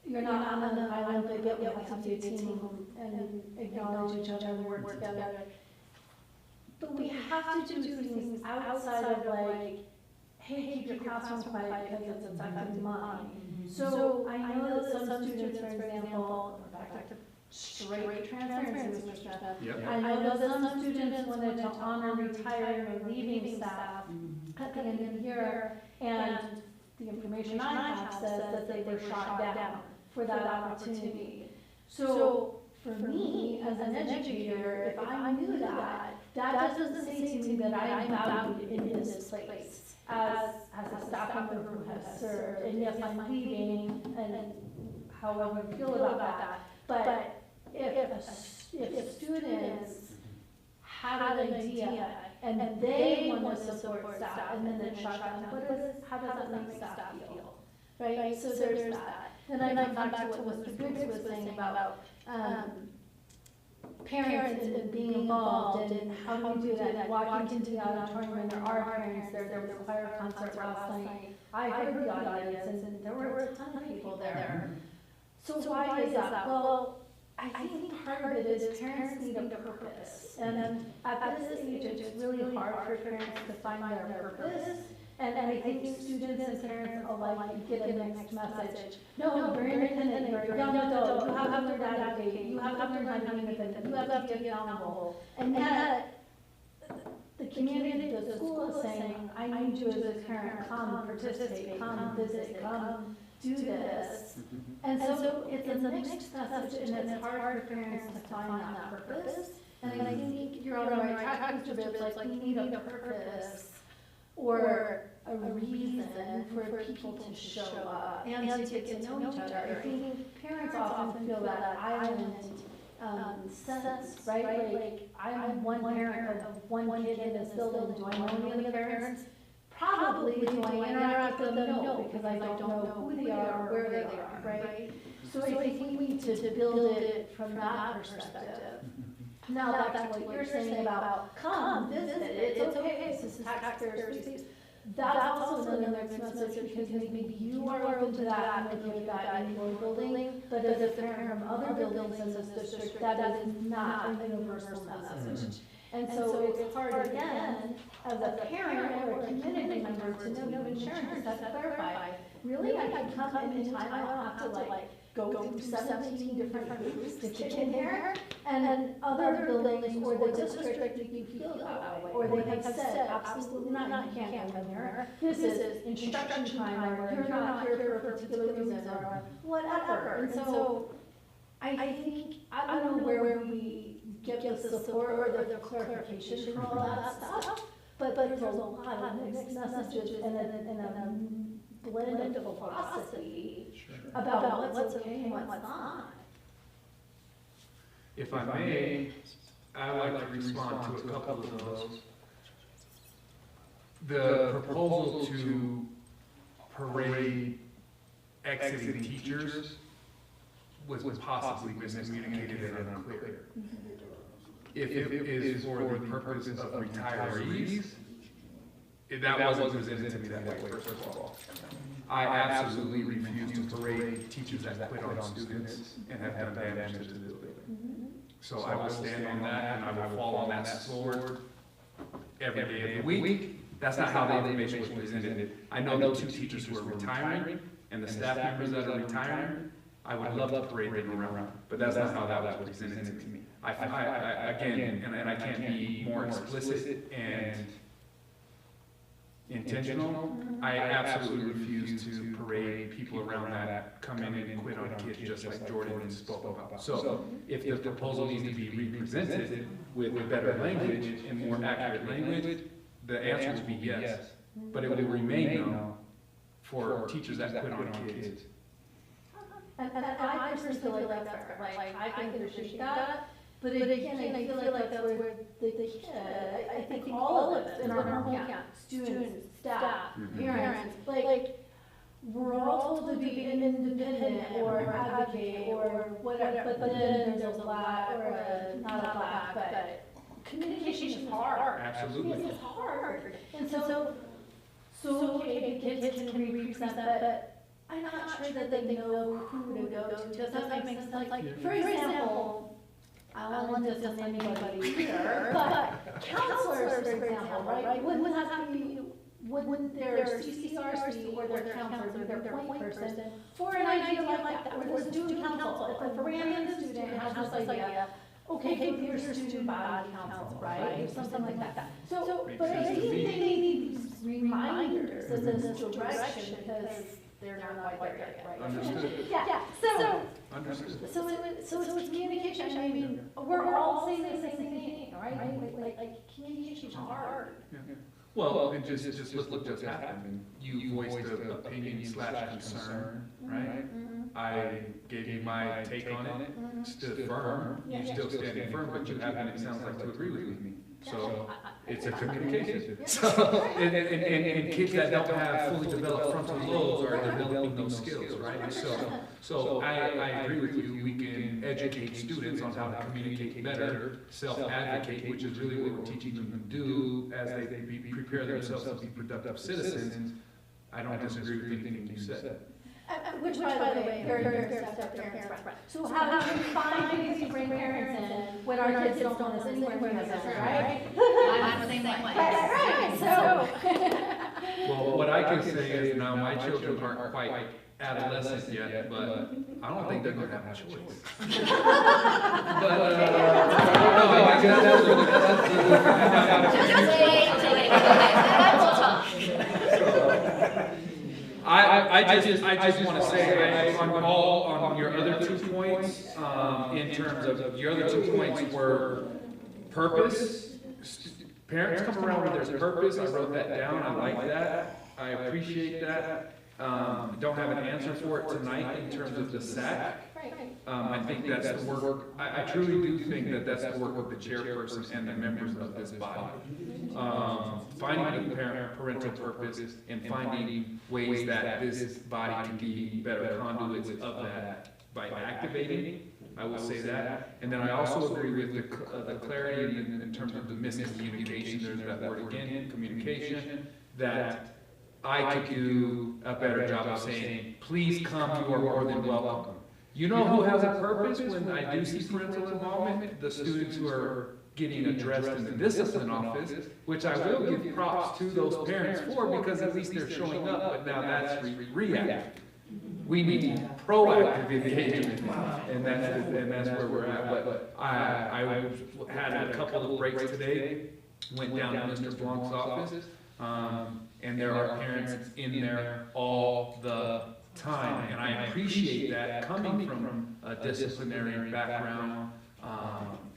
you're not on an island, but yet we have to be a team and acknowledge each other and work together. But we have to do things outside of like, hey, keep your classroom quiet because it's affecting mine. So I know that some students, for example, back to straight transparency, Mr. Smith. Yep. I know that some students wanted to honor retiring or leaving staff at the end of the year, and the information I have says that they were shot down for that opportunity. So for me, as an educator, if I knew that, that doesn't say to me that I am valued in this place as a staff member who has served. And yes, I'm leaving, and however I feel about that. But if students had an idea and they want to support staff and then it's shut down, how does that make staff feel? Right? So there's that. And then I come back to what Mr. Briggs was saying about parents and being involved and how do we do that. And walking into the auditorium and there are parents there. There was a choir concert last night. I heard the audience and there were a ton of people there. So why is that? Well, I think part of it is parents need a purpose. And at this age, it's really hard for parents to find their purpose. And I think students and parents alike get a mixed message. No, you're independent, you're a young adult, you have to learn how to advocate, you have to learn how to be independent, you have to be accountable. And yet, the community, the school is saying, I need you as a parent, come participate, come visit, come do this. And so it's a mixed message, and it's hard for parents to find that purpose. And I think you're on the right track, Mr. Bibbs, like we need a purpose or a reason for people to show up and to get to know each other. I think parents often feel that island sense, right? Like I'm one parent of one kid in this building. Do I know any other parents? Probably. Do I interact with them? No, because I don't know who they are or where they are, right? So I think we need to build it from that perspective. Now back to what you're saying about come visit, it's okay, this is taxpayers' fees. That's also another message because maybe you are open to that and looking at that in your building, but as a parent of other buildings in this district, that is not a universal message. And so it's hard again, as a parent or a community member to know insurance, that's clarify. Really, I can come anytime, I don't have to like go through 17 different groups to get in here, and other buildings or the district make you feel that way, or they have said, absolutely not, you can't come here. This is instruction time, or you're not here for a particular reason, or whatever. And so, I think, I don't know where we get the support or the clarification for all that stuff, but there's a lot of mixed messages and a blend of philosophy about what's okay and what's not. If I may, I would like to respond to a couple of those. The proposal to parade exiting teachers was possibly miscommunicated and unclear. If it is for the purpose of retirees, that wasn't presented to me that way, first of all. I absolutely refuse to parade teachers that quit on students and have done damage to the building. So I will stand on that, and I will fall on that sword every day of the week. That's not how the information was presented. I know the 2 teachers who are retiring, and the staff members that are retiring, I would love to parade them around, but that's not how that was presented to me. Again, and I can't be more explicit and intentional, I absolutely refuse to parade people around that come in and quit on kids just like Jordan spoke about. So if the proposal needs to be represented with better language and more accurate language, the answer would be yes. But it will remain no for teachers that quit on kids. And I personally feel like that's fair, like, I think there should be that, but again, I feel like that's where the kid, I think all of us in our whole camp, students, staff, parents, like, we're all told to be independent or advocate or whatever, but then there's a black or a, not a black, but communication is hard. Absolutely. It's hard. And so okay, the kids can represent that, but I'm not sure that they know who to go to. Does that make sense? Like, for example, I don't want to diss anybody here, but counselors, for example, right? Wouldn't their CCRC or their counselor be their point person for an idea like that, or the student council? If a random student has this idea, okay, give your student body council, right? Something like that. So, but I think they need reminders in this direction because they're not quite there yet, right? Understood. Yeah, Understood. So it's communication, I mean, we're all saying the same thing, right? Like communication's hard. Yeah. Well, and just look just happened. You voiced an opinion / concern, right? I gave you my take on it, stood firm, you're still standing firm, but you happen, it sounds like, to agree with me. So, it's a communication. So, and kids that don't have fully developed frontal lobes are developing those skills, right? So I agree with you, we can educate students on how to communicate better, self-advocate, which is really what we're teaching them to do as they prepare themselves to be productive citizens. I don't disagree with anything you said. Which, by the way, very fair step parents. So how do we find these grandparents in when our kids don't want us anywhere near us, right? I'm the same way. Right, so. Well, what I can say is now my children aren't quite adolescent yet, but I don't think they're going to have a choice. But, no, I guess that's really, Just wait till they get that will talk. I just want to say, on your other 2 points, in terms of, your other 2 points were purpose. Parents come around when there's purpose. I wrote that down. I like that. I appreciate that. Don't have an answer for it tonight in terms of the SAC. I think that's the work, I truly do think that that's the work of the chairperson and the members of this body. Finding the parental purpose and finding ways that this body can be better conduits of that by activating, I will say that. And then I also agree with the clarity in terms of the miscommunication, there's that word again, communication, that I could do a better job of saying, please come, you are more than welcome. You know who has a purpose when I do see parental involvement? The students who are getting addressed in the discipline office, which I will give props to those parents for, because at least they're showing up, but now that's reactive. We need proactive engagement, and that's where we're at. But I had a couple of breaks today, went down to Mr. Blanc's office, and there are parents in there all the time, and I appreciate that coming from a disciplinary background,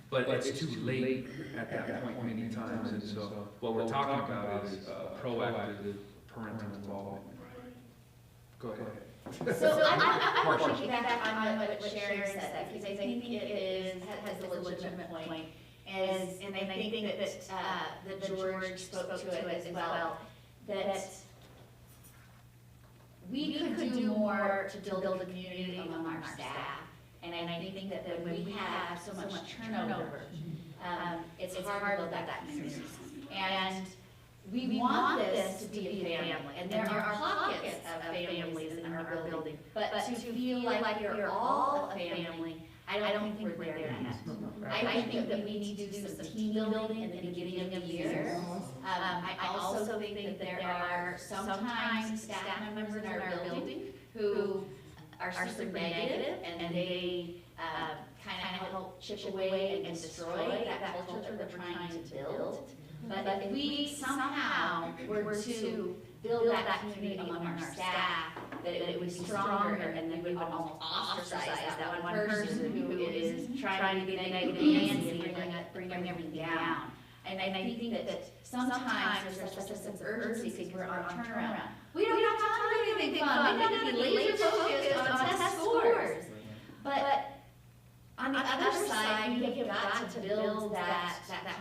but it's too late at that point many times, and so what we're talking about is proactive parental involvement. Go ahead. So I want to piggyback on what Sharon said, because I think it has a legitimate point, and I think that George spoke to it as well, that we could could do more to build a community among our staff. And I think that when we have so much turnover, it's hard to build that community. And we want this to be a family, and there are pockets of families in our building, but to feel like you're all a family, I don't think we're there yet. I think that we need to do some team building in the beginning of the year. I also think that there are sometimes staff members in our building who are super negative, and they kind of help chip away and destroy that culture that we're trying to build. But if we somehow were to build that community among our staff, that it would be stronger, and then we would almost ostracize that one person who is trying to be negative Nancy and bring everything down. And I think that sometimes there's such a sense of urgency because we're on turnaround. We don't have time to do anything fun. We have to be laser focused on test scores. But on the other side, we have got to build that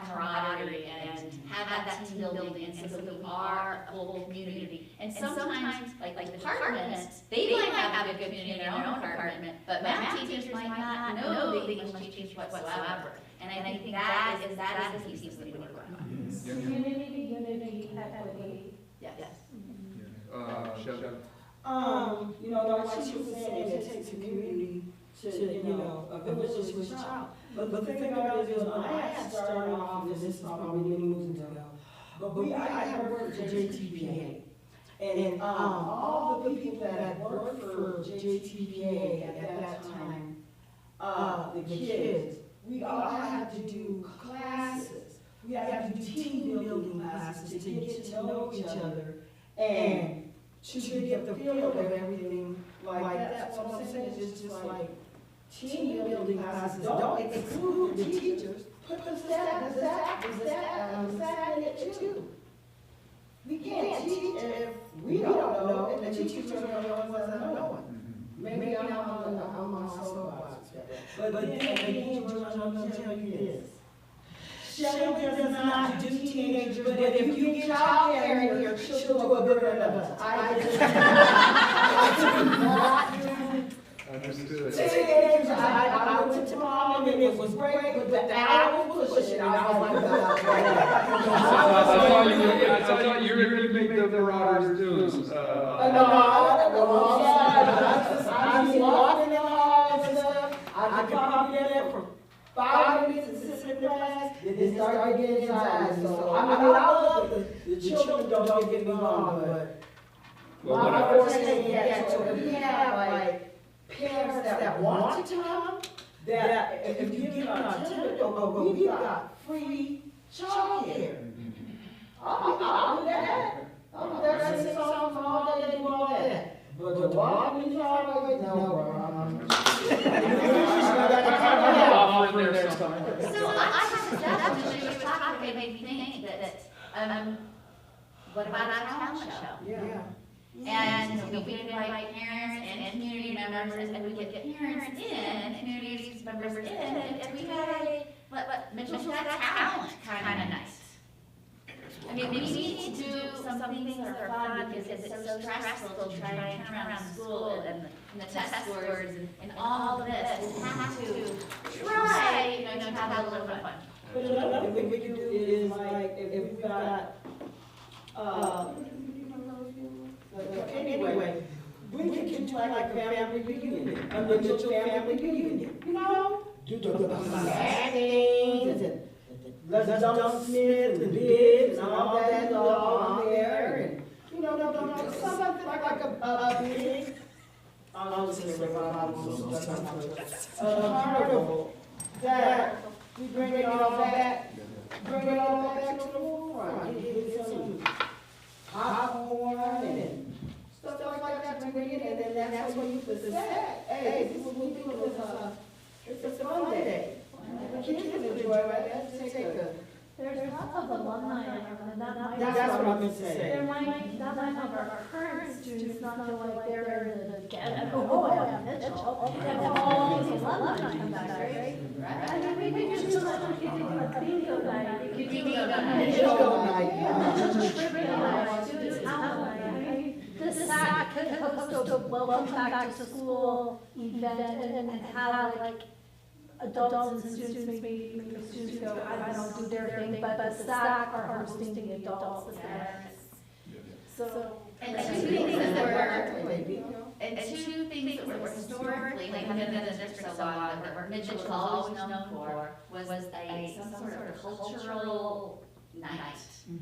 camaraderie and have that team building, and so that we are a whole community. And sometimes, like departments, they might have a good community in their own department, but math teachers might not know the English teachers whatsoever. And I think that is the piece that we need to work on. Community, unity, equity. Yes. Shelby. You know, like she was saying, it takes a community to, a village to a child. But the thing about it is, when I had started off, and this is probably many moons ago, but I had worked for JTPA. And all the people that had worked for JTPA at that time, the kids, we all had to do classes. We had to do team building classes to get to know each other and to get the feel of everything like that. So what I'm saying is just like team building classes don't exclude the teachers. Put the SAC in it too. We can't teach if we don't know, and the teachers are the ones that know it. Maybe I'm on my soapbox. But then again, George, I'm going to tell you this. Shelby does not do teenagers, but if you get child care in here, she'll do a better than us. I do not do Understood. teenagers. I went to mom and it was great, but the hour was pushing. I was like, I thought you were going to make the Marauders dues. I be walking in the halls and stuff. I could probably get there for 5 minutes and sit in the class, then start getting tired. So I love the children, don't get me wrong, but my first thing is so if we have like parents that want to come, that if you give them a $10, we got free childcare. I'll do that. I'll do that. Sing songs all day, do all that. But the walk in the hallway, no, So I have to definitely, you were talking, it made me think that, what about our talent show? Yeah. And we invite parents and community members, and we get parents in, community members in, and we had a, Mitchell's Got Talent, kind of nice. I mean, we need to do some things that are fun, because it's so stressful to try and turn around school and the test scores and all of this. We have to try, to have a little bit of fun. But another thing we can do is like, if we've got, anyway, we can do like a family reunion, a Mitchell family reunion, do the sad things and let's dump Smith and Biggs and all that, all on there, and, something like a big, carnival, that we bring it all back to the forefront, get some popcorn and stuff like that, bring it in, and then that's when you put the SAC. Hey, this is what we do, it's a fun day. The kids enjoy it, take a. There's lots of alumni, and That's what I'm saying. There might, that might have our current students not feel like they're in the get, oh, I am Mitchell. And all these alumni come back, right? And then we could do like, we could do a bingo night. Bingo night. Yeah. Students, how, the SAC could host a welcome back to school event and have like adults and students, maybe the students go, I don't do their thing, but the SAC are hosting the adults, the parents. So. And two things that were historically, like having been in the district so long, that Mitchell was always known for, was some sort of cultural night.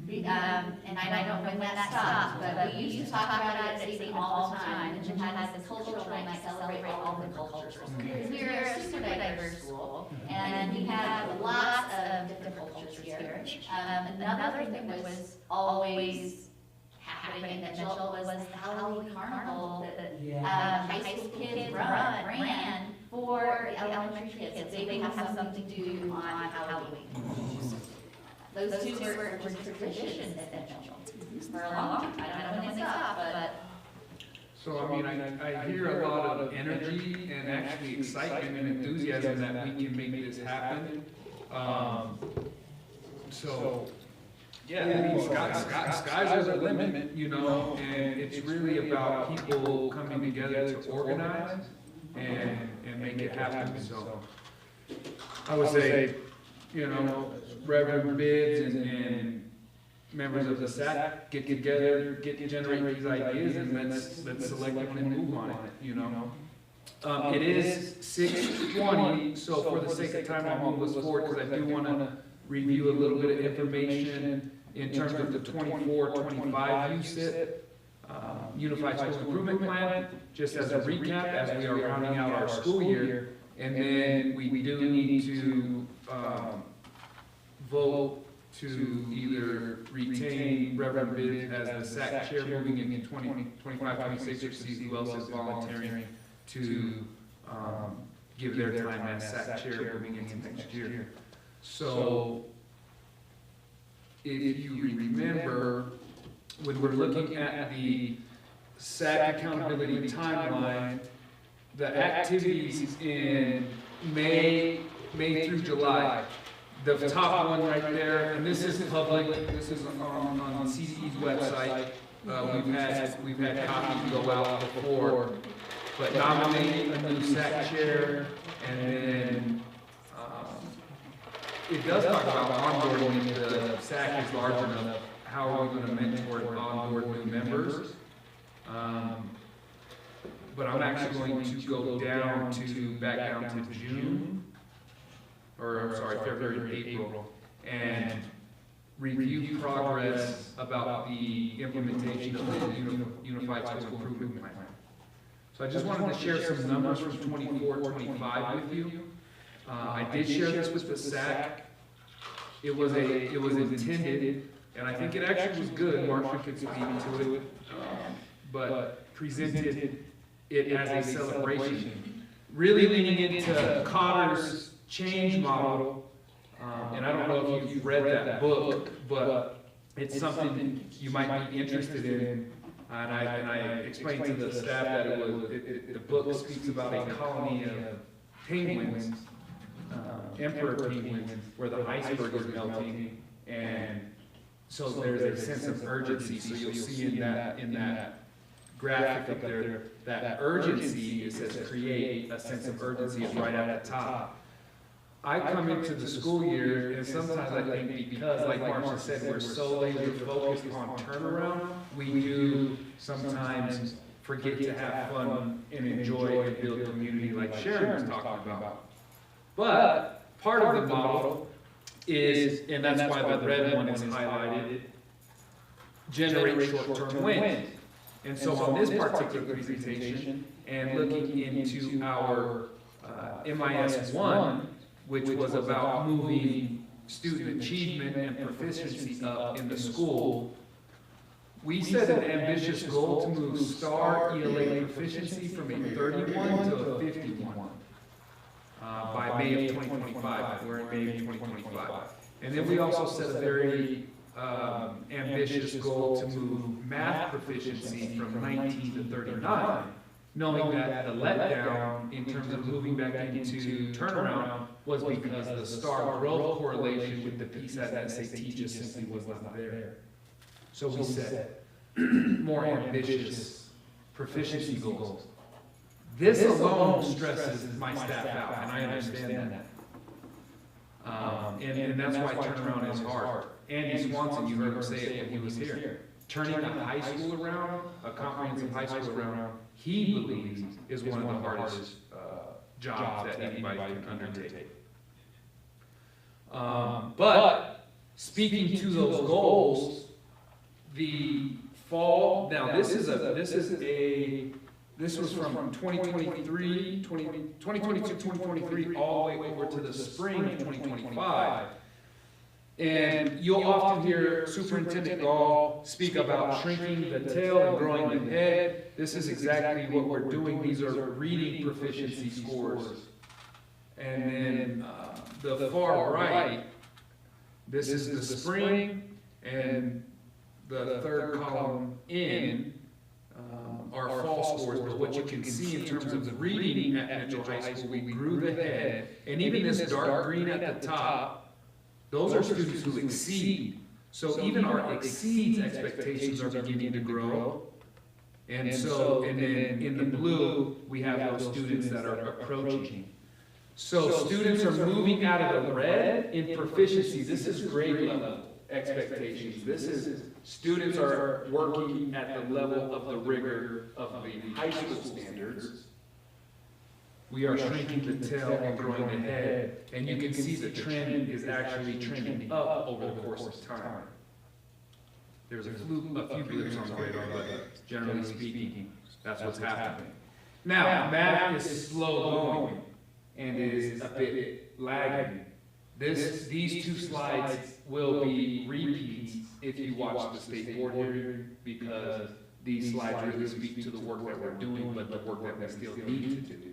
And I don't know when that stopped, but we used to talk about it at SAC all the time. Mitchell has this cultural night, celebrate all the cultures. Because we are a super diverse school, and we have lots of different cultures here. Another thing that was always happening at Mitchell was the Halloween carnival that high school kids ran for the elementary kids. They have something to do on Halloween. Those two were just traditions at Mitchell for a long time. I don't know when they stopped, but. So, I mean, I hear a lot of energy and actually excitement and enthusiasm that we can make this happen. So, yeah, I mean, skies are the limit, you know, and it's really about people coming together to organize and make it happen. So, I would say, you know, Reverend Bids and members of the SAC get together, generate these ideas, and let's select one and move on it, you know. It is 6:20, so for the sake of time, I'll move us forward, because I do want to review a little bit of information in terms of the 24-25 USIP, Unified School Improvement Plan, just as a recap, as we are rounding out our school year. And then we do need to vote to either retain Reverend Bids as the SAC chair moving into 25-26, or see who else is volunteering to give their time as SAC chair moving into next year. So, if you remember, when we're looking at the SAC accountability timeline, the activities in May through July, the top one right there, and this is public, this is on CDE's website. We've had copies go out before, but nominate a new SAC chair, and then it does talk about onboarding. If the SAC is large enough, how are we going to mentor and onboard new members? But I'm actually going to go back down to June, or I'm sorry, February and April, and review progress about the implementation of the Unified School Improvement Plan. So I just wanted to share some numbers from 24-25 with you. I did share this with the SAC. It was intended, and I think it actually was good. Marcia could speak to it, but presented it as a celebration, really leaning into Cotter's change model. And I don't know if you've read that book, but it's something you might be interested in. And I explained to the staff that the book speaks about a colony of penguins, emperor penguins, where the iceberg is melting, and so there's a sense of urgency. So you'll see in that graphic up there, that urgency, it says create a sense of urgency, is right at the top. I come into the school year, and sometimes I think because, like Marcia said, we're so laser focused on turnaround, we do sometimes forget to have fun and enjoy and build community, like Sharon was talking about. But part of the model is, and that's why the red one is highlighted, generate short-term wins. And so on this particular presentation, and looking into our MIS 1, which was about moving student achievement and proficiency up in the school, we set an ambitious goal to move STAR ELA proficiency from a 31 to a 51 by May of 2025. We're in May of 2025. And then we also set a very ambitious goal to move math proficiency from 19 to 39, knowing that the letdown in terms of moving back into turnaround was because the STAR growth correlation with the PSAT and SAT just simply was not there. So we set more ambitious proficiency goals. This alone stresses my staff out, and I understand that. And that's why turnaround is hard. Andy Swanson, you heard him say it when he was here. Turning a high school around, a comprehensive high school around, he believes is one of the hardest jobs that anybody can undertake. But speaking to those goals, the fall, now this was from 2023, 2022, 2023, all the way over to the spring of 2025. And you'll often hear Superintendent Gall speak about shrinking the tail and growing the head. This is exactly what we're doing. These are reading proficiency scores. And then the far right, this is the spring, and the third column in our fall scores. But what you can see in terms of the reading at Mitchell High School, we grew the head, and even this dark green at the top, those are students who exceed. So even our exceeds expectations are beginning to grow. And then in the blue, we have those students that are approaching. So students are moving out of the red in proficiency. This is grade level expectations. This is students are working at the level of the rigor of the high school standards. We are shrinking the tail and growing the head, and you can see the trend is actually trending up over the course of time. There's a few blips on the radar, but generally speaking, that's what's happening. Now, math is slow going, and it is a bit lagging. These two slides will be repeats if you watch the state board hearing, because these slides really speak to the work that we're doing, but the work that we still need to do.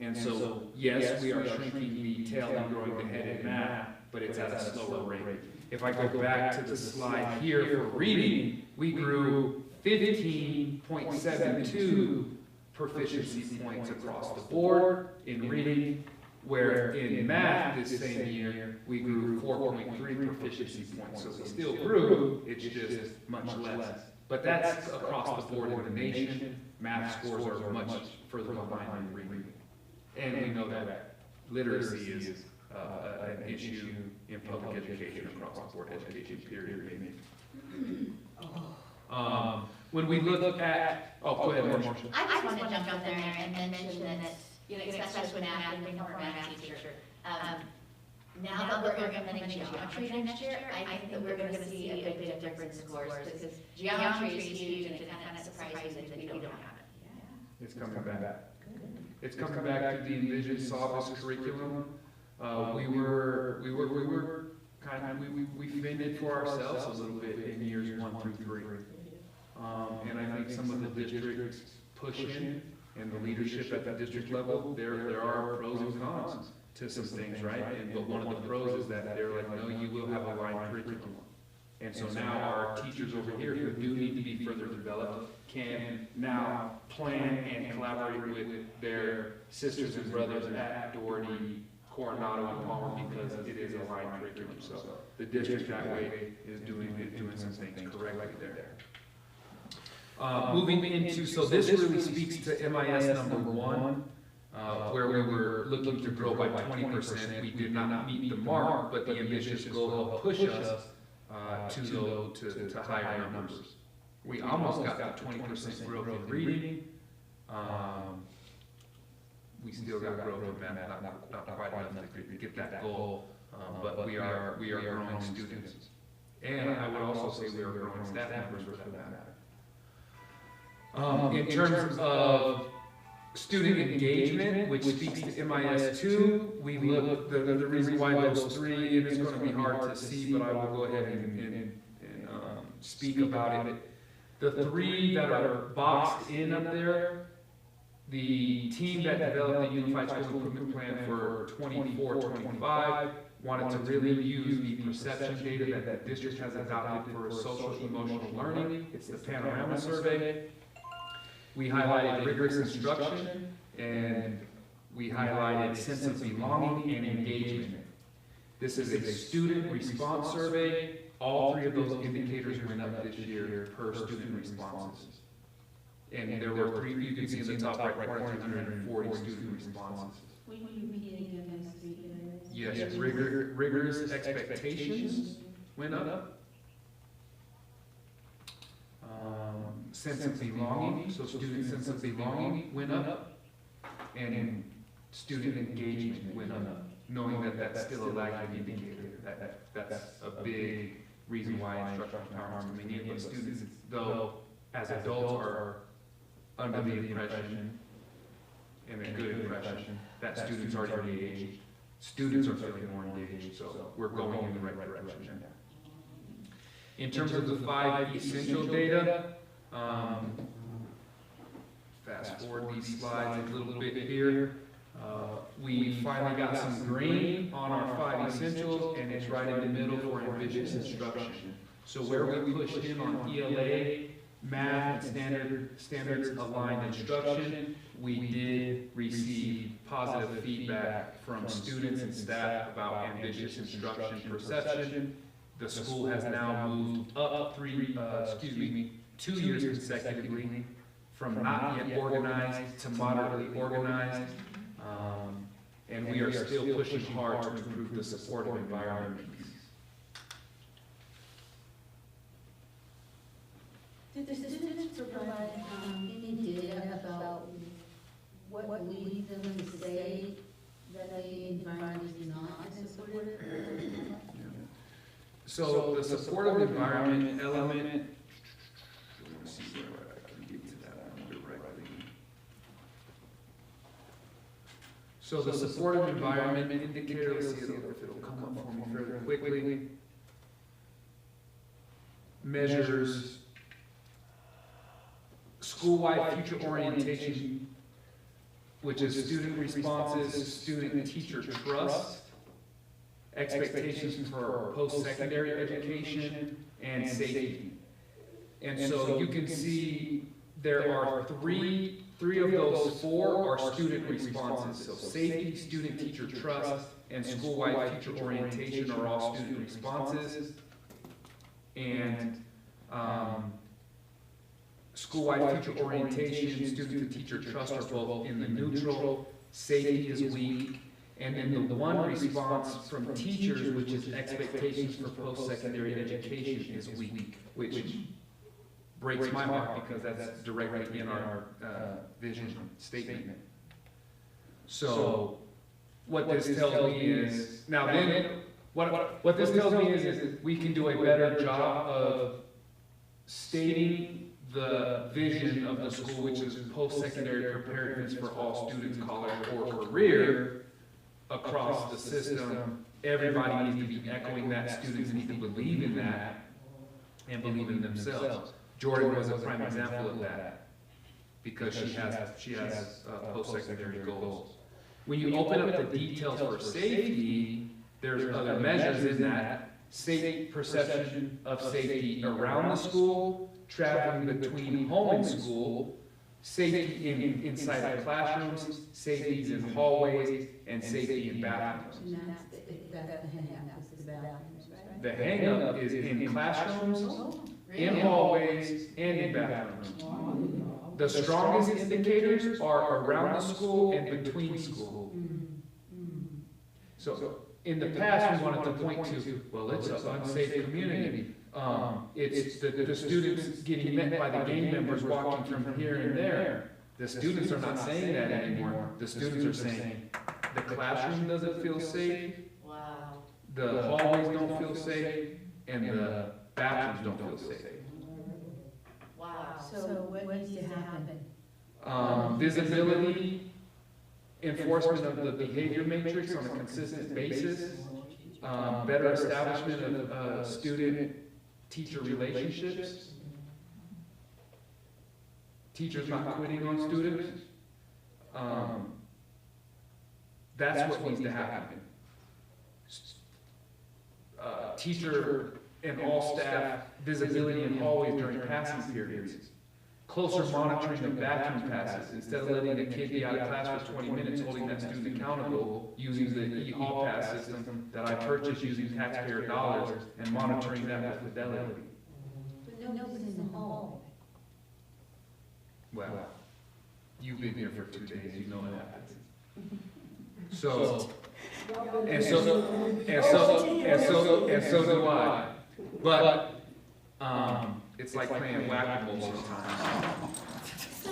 And so, yes, we are shrinking the tail and growing the head in math, but it's at a slower rate. If I go back to the slide here for reading, we grew 15.72 proficiency points across the board in reading, where in math this same year, we grew 4.3 proficiency points. So we still grew, it's just much less. But that's across the board in the nation. Math scores are much further behind in reading. And we know that literacy is an issue in public education, across the board education, period. When we look at, go ahead, Marcia. I just want to jump there and mention that, especially with math and being a math teacher, now that we're implementing geometry next year, I think that we're going to see a big difference in scores, because geometry is huge, and it kind of surprises you that you don't have it. It's coming back. It's coming back to the envisioned Savas curriculum. We fended for ourselves a little bit in years 1 through 3. And I think some of the districts pushing and the leadership at the district level, there are pros and cons to some things, right? But one of the pros is that they're like, no, you will have a line curriculum. And so now our teachers over here who do need to be further developed can now plan and collaborate with their sisters and brothers at Doherty, Coronado, and Palmer, because it is a line curriculum. So the district that way is doing some things correctly there. Moving into, so this really speaks to MIS number 1, where we were looking to grow by 20%. We did not meet the mark, but the ambitious goal helped push us to higher numbers. We almost got the 20% growth in reading. We still got growth in math, not quite enough to get that goal, but we are growing students. And I would also say we are growing staff members for that matter. In terms of student engagement, which speaks to MIS 2, we look, the reason why those 3, and it's going to be hard to see, but I will go ahead and speak about it. The 3 that are boxed in up there, the team that developed the Unified School Improvement Plan for 24-25 wanted to really use the perception data that the district has adopted for social emotional learning. It's the Panorama Survey. We highlighted rigorous instruction, and we highlighted sense of belonging and engagement. This is a student response survey. All 3 of those indicators went up this year per student responses. And there were you can see in the top right corner, 340 student responses. When you repeat again, Yes, rigorous expectations went up. Sense of belonging, so student sense of belonging went up. And student engagement went up, knowing that that's still a lagging indicator. That's a big reason why instructional empowerment is needed. But students, though, as adults are under the impression, and a good impression, that students are engaged. Students are feeling more engaged, so we're going in the right direction there. In terms of the 5 essential data, fast forward these slides a little bit here. We finally got some green on our 5 essentials, and it's right in the middle for ambitious instruction. So where we pushed in on ELA, math, and standards aligned instruction, we did receive positive feedback from students and staff about ambitious instruction perception. The school has now moved up 2 years consecutively from not yet organized to moderately organized. And we are still pushing hard to improve the supportive environment piece. Did the students provide any data about what leads them to say that the environment is not supportive? So the supportive environment element, let me see where I can get to that one directly. So the supportive environment indicator, let's see if it'll come up for me fairly quickly, measures school-wide future orientation, which is student responses, student-teacher trust, expectations for post-secondary education, and safety. And so you can see there are three of those 4 are student responses. So safety, student-teacher trust, and school-wide future orientation are all student responses. And school-wide future orientation, student-to-teacher trust are both in the neutral, safety is weak, and then the one response from teachers, which is expectations for post-secondary education, is weak, which breaks my heart because that's directly in our vision statement. So what this tells me is, now then, what this tells me is we can do a better job of stating the vision of the school, which is post-secondary preparedness for all students, college, or career, across the system. Everybody needs to be echoing that. Students need to believe in that and believe in themselves. Jordan was a prime example of that because she has post-secondary goals. When you open up the details for safety, there's other measures in that. Safe perception of safety around the school, traveling between home and school, safety inside of classrooms, safety in hallways, and safety in bathrooms. And that's the hang-up, is the bathrooms, right? The hang-up is in classrooms, in hallways, and in bathrooms. The strongest indicators are around the school and between school. So in the past, we wanted to point to, well, it's an unsafe community. It's the students getting met by the gang members walking from here and there. The students are not saying that anymore. The students are saying, the classroom doesn't feel safe, Wow. the hallways don't feel safe, and the bathrooms don't feel safe. Wow. So what needs to happen? Visibility, enforcement of the behavior matrix on a consistent basis, better establishment of student-teacher relationships, teachers not quitting on students. That's what needs to happen. Teacher and all staff visibility in hallways during passing periods. Closer monitoring of bathroom passes. Instead of letting a kid be out of class for 20 minutes, holding that student accountable using the e-hall pass system that I purchased using taxpayer dollars and monitoring that with fidelity. But nobody's in the hall. Well, you've been here for 2 days, you know what happens. So, and so do I. But, it's like playing whack-a-mole sometimes. So,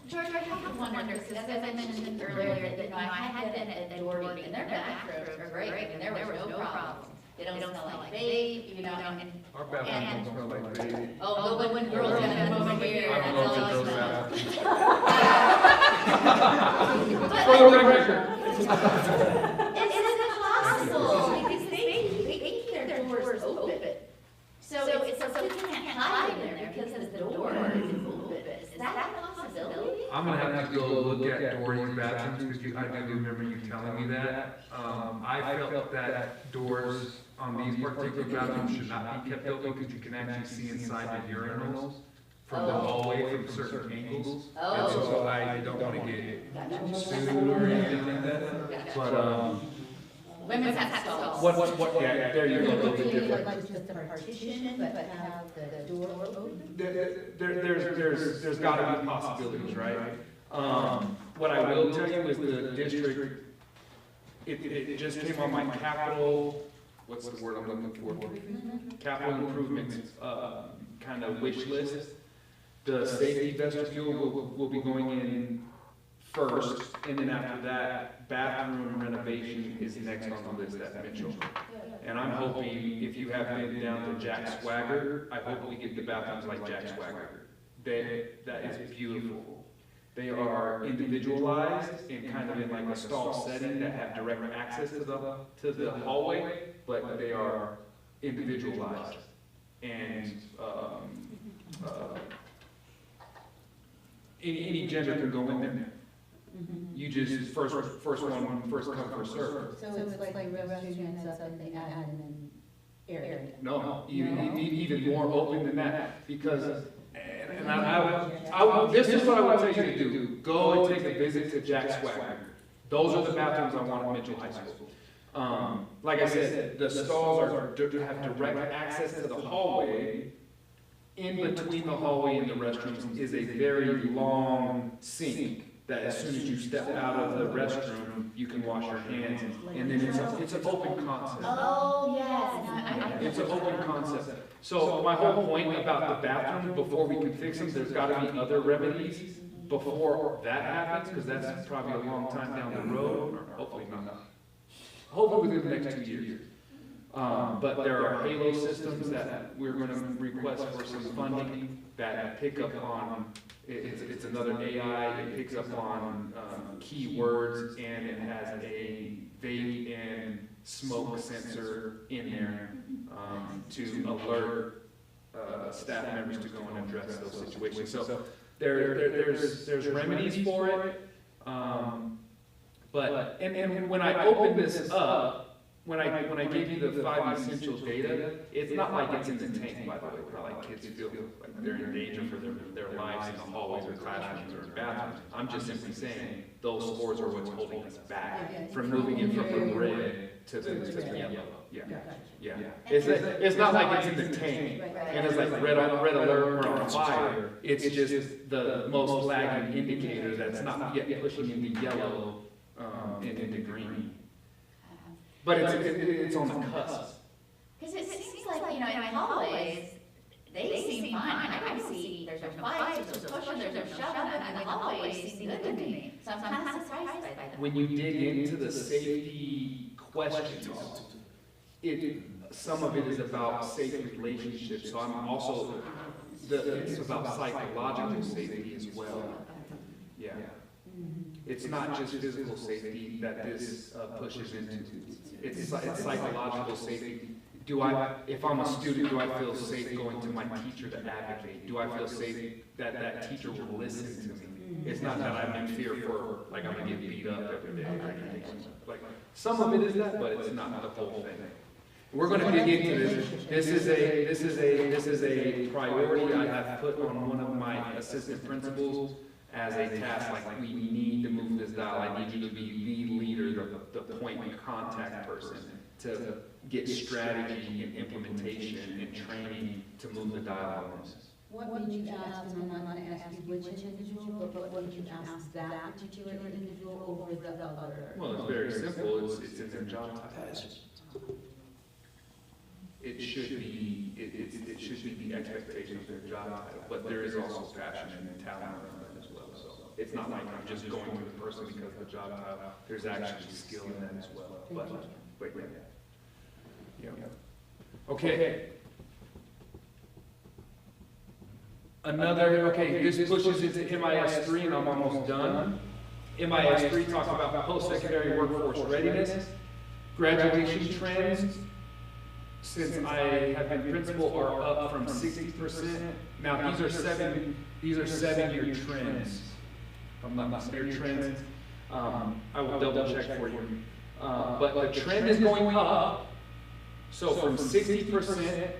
George, I have to wonder, because as I mentioned earlier, that, you know, I had been at Doherty, and their bathrooms are great, and there was no problem. They don't smell like vape, you know, and. Our bathrooms don't smell like baby. Oh, but when girls come over here, I don't know if that's it's a all I girl's smell. bathroom. For the record. It's impossible, because they keep their doors open. So it's like you can't hide in there because the door is open. Is that a possibility? I'm gonna have to go look at Dory's bathrooms, because I do remember you telling me that. I felt that doors on these particular bathrooms should not be kept open, because you can actually see inside the urinals from the hallway from certain angles. And so I don't wanna get sued or anything like that, but, Women's have stalls. yeah, there you go, a little bit different. Like just a partition, but have the door open? There's gotta be possibilities, right? What I will tell you is the district, it just came on my capital, what's the word I'm looking for? Capital improvements, kind of wish list. The safety vestibule will be going in first, and then after that, bathroom renovation is next on the list at Mitchell. And I'm hoping, if you have been down to Jack Swagger, I hope we get the bathrooms like Jack Swagger. That is beautiful. They are individualized and kind of in like a stall setting that have direct access to the hallway, but they are individualized. And, any gender can go in there. You just, first come, first serve. So it's like the restroom ends up in the admin area? No, even more open than that, because, this is what I would tell you to do. Go and take a visit to Jack Swagger. Those are the bathrooms I want at Mitchell High School. Like I said, the stalls have direct access to the hallway. In between the hallway and the restrooms is a very long sink that as soon as you step out of the restroom, you can wash your hands, and then it's an open concept. Oh, yes. It's an open concept. So my whole point about the bathroom, before we can fix them, there's gotta be other remedies before that happens, because that's probably a long time down the road, or hopefully not. Hopefully within the next 2 years. But there are halo systems that we're gonna request for some funding that pick up on, it's another AI, it picks up on keywords, and it has a vape and smoke sensor in there to alert staff members to go and address those situations. So there's remedies for it, but when I open this up, when I give you the 5 essentials data, it's not like it's in the tank, by the way, where like kids feel like they're in danger for their lives in the hallways or classrooms or bathrooms. I'm just simply saying those scores are what's holding us back from moving it from the red to the yellow. Yeah. It's not like it's in the tank and it's like red alert, we're on fire. It's just the most lagging indicator that's not yet pushing into yellow and into green. But it's on the cusp. Because it seems like, you know, in hallways, they seem fine. I don't see, there's no fights, there's no pushing, there's no shoving, and the hallways seem good to me. So I'm kind of surprised by that. When you dig into the safety questions, some of it is about safe relationships. So I'm also, it's about psychological safety as well. Yeah. It's not just physical safety that this pushes into. It's psychological safety. If I'm a student, do I feel safe going to my teacher to advocate? Do I feel safe that that teacher will listen to me? It's not that I'm in fear for, like, I'm gonna get beat up every day or anything. Like, some of it is that, but it's not the whole thing. We're gonna dig into this. This is a priority I have put on one of my assistant principals as a task, like, we need to move this dial. I need you to be the leader, the point contact person, to get strategy and implementation and training to move the dial on this. What made you ask, and I'm not gonna ask you which individual, but what made you ask that particular individual over the other? Well, it's very simple, it's in their job title. It should be, it should be the expectation of their job title, but there is also passion and talent around that as well, so. It's not like I'm just going to the person because of the job title, there's actually skill in that as well, but yeah. Okay. This pushes into MIS 3 and I'm almost done. MIS 3 talks about post-secondary workforce readiness, graduation trends. Since I have been principal, are up from 60%. Now these are 7-year trends. I'm not mistaken, trends. I will double check for you. But the trend is going up. So from 60%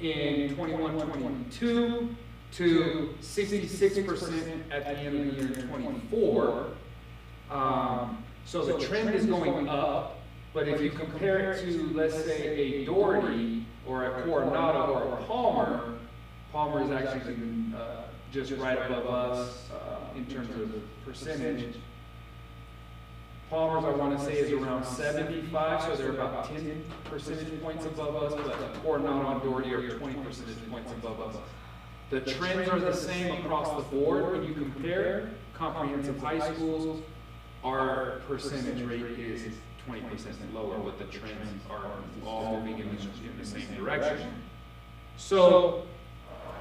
in 21-22 to 66% at the end of the year in 24. So the trend is going up. But if you compare it to, let's say, a Doherty or a Coronado or a Palmer is actually just right above us in terms of percentage. Palmer's, I want to say, is around 75, so they're about 10 percentage points above us, but Coronado and Doherty are 20 percentage points above us. The trends are the same across the board. When you compare comprehensive high schools, our percentage rate is 20% lower, but the trends are all moving in the same direction. So,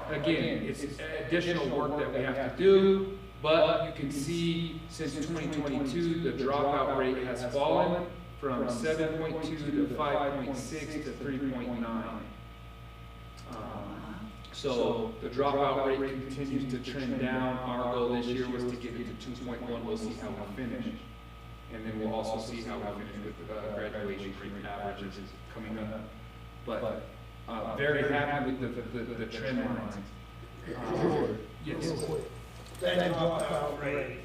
again, it's additional work that we have to do, but you can see since 2022, the dropout rate has fallen from 7.2 to 5.6 to 3.9. So the dropout rate continues to trend down. Our goal this year was to get it to 2.1. We'll see how we finish. And then we'll also see how we finish with graduation rate averages coming up. But very happy with the trend lines. Yes. That dropout rate,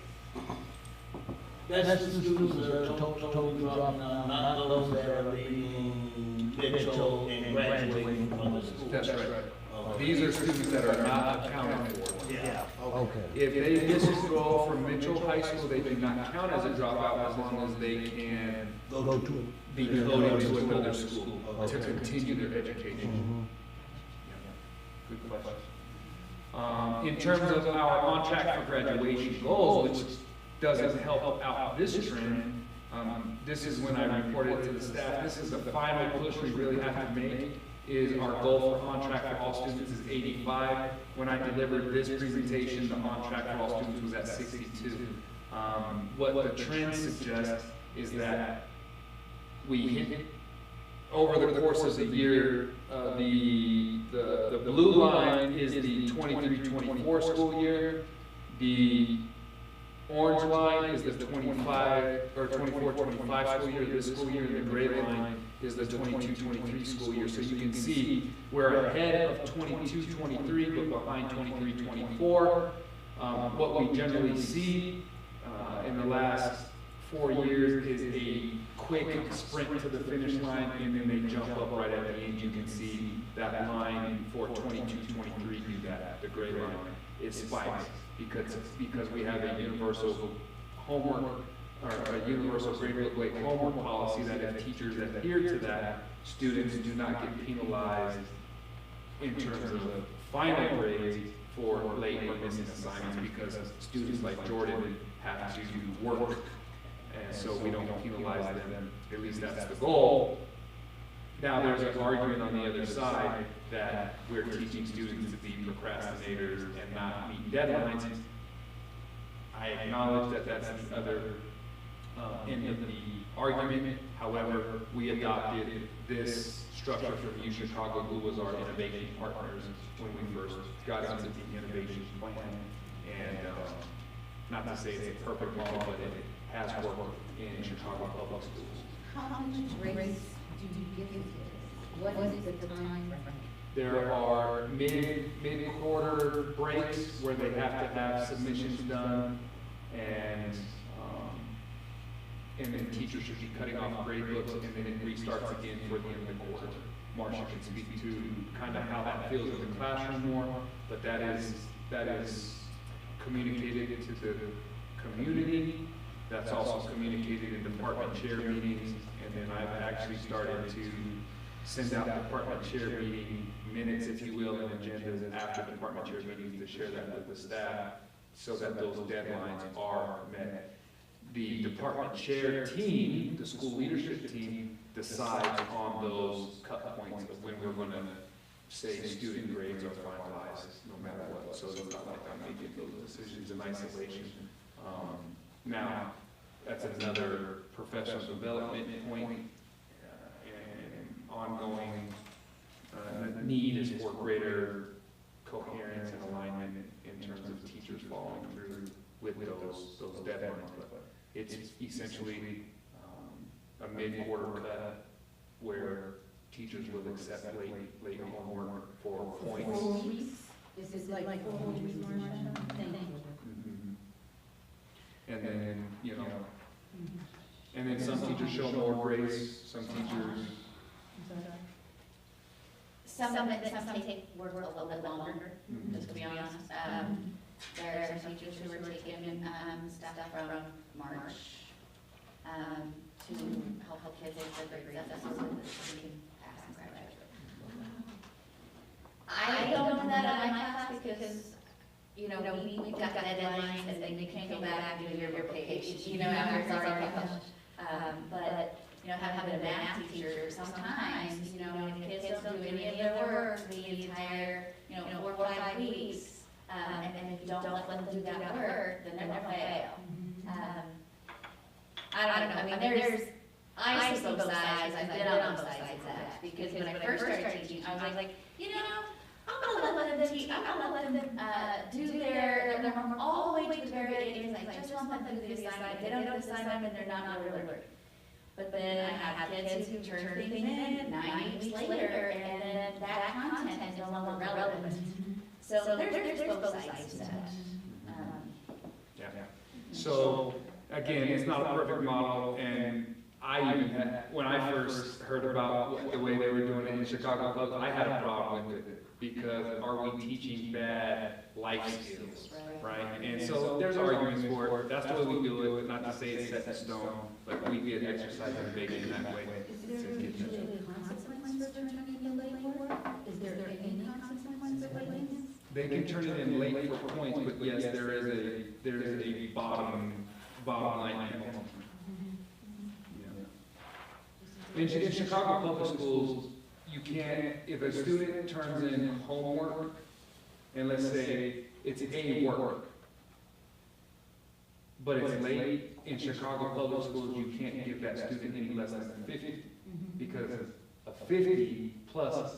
that's the students that are totally dropping out, not those that are leaving Mitchell and graduating from the school. That's right. These are students that are not accounted for. Yeah, okay. If they withdraw from Mitchell High School, they do not count as a dropout as long as they can Go to be coded to another school to continue their education. Good question. In terms of our on track for graduation goals, which doesn't help out this trend, this is when I reported to the staff, this is the final push we really have to make. Is our goal for on track for all students is 85. When I delivered this presentation, the on track for all students was at 62. What the trend suggests is that we hit over the course of the year, the blue line is the 23-24 school year. The orange line is the 25 or 24-25 school year. This school year, and the gray line is the 22-23 school year. So you can see we're ahead of 22-23, but behind 23-24. What we generally see in the last 4 years is a quick sprint to the finish line, and then they jump up right at the end. You can see that line for 22-23 do that. The gray line is spikes because we have a universal homework or a universal grade book like homework policy that if teachers adhere to that, students do not get penalized in terms of final grades for late or missing assignments because students like Jordan have to work, and so we don't penalize them. At least that's the goal. Now there's an argument on the other side that we're teaching students to be procrastinators and not meet deadlines. I acknowledge that that's the other end of the argument. However, we adopted this structure from UChicago, who was our innovation partners when we first got into the innovation plan. And not to say it's a perfect model, but it has worked in Chicago public schools. How many grades do you give kids? What is the time frame? There are mid-quarter breaks where they have to have submissions done, and then teachers should be cutting off grade books, and then it restarts again for the end of the quarter. Marcia can speak to kind of how that feels in the classroom more, but that is communicated to the community. That's also communicated in department chair meetings, and then I've actually started to send out department chair meeting minutes, if you will, and agendas after department chair meetings to share that with the staff so that those deadlines are met. The department chair team, the school leadership team, decides on those cut points of when we're gonna say student grades are finalized, no matter what. So it's not like I'm making those decisions in isolation. Now, that's another professional development point, and ongoing need is for greater coherence and alignment in terms of teachers following through with those deadlines. But it's essentially a mid-quarter cut where teachers will accept late homework for points. 4 weeks? Is it like 4 weeks, Marcia? Thank you. And then, and then some teachers show more grace, some teachers. Some take work a little bit longer, just to be honest. There are some teachers who are taking stuff from March to help kids with their grades so that they can pass and graduate. I don't know that in my class because, we've got deadlines and then you can't go back and do your page, after it's already published. But having a math teacher, sometimes, if kids don't do any of their work the entire, 4 or 5 weeks, and then if you don't let them do that work, then they're gonna fail. I don't know, I see both sides, I've been on both sides of that, because when I first started teaching, I was like, I'm gonna let them do their homework all the way to the very end, I just want them to do the assignment, if they don't do the assignment, they're not really learning. But then I have kids who turn things in 9 weeks later, and then that content is no longer relevant. So there's both sides to that. Yeah. So again, it's not a perfect model, and I even had, when I first heard about the way they were doing it in Chicago Public, I had a problem with it because are we teaching bad life skills, right? And so there's arguments for it. That's the way we do it. Not to say it's set in stone, but we get exercise and debate in that way. Is there usually a consequence for turning in late work? Is there any consequence for lateness? They can turn it in late for points, but yes, there is a bottom line penalty. In Chicago Public Schools, you can't, if a student turns in homework, and let's say it's A work, but it's late, in Chicago Public Schools, you can't give that student any less than 50, because a 50 plus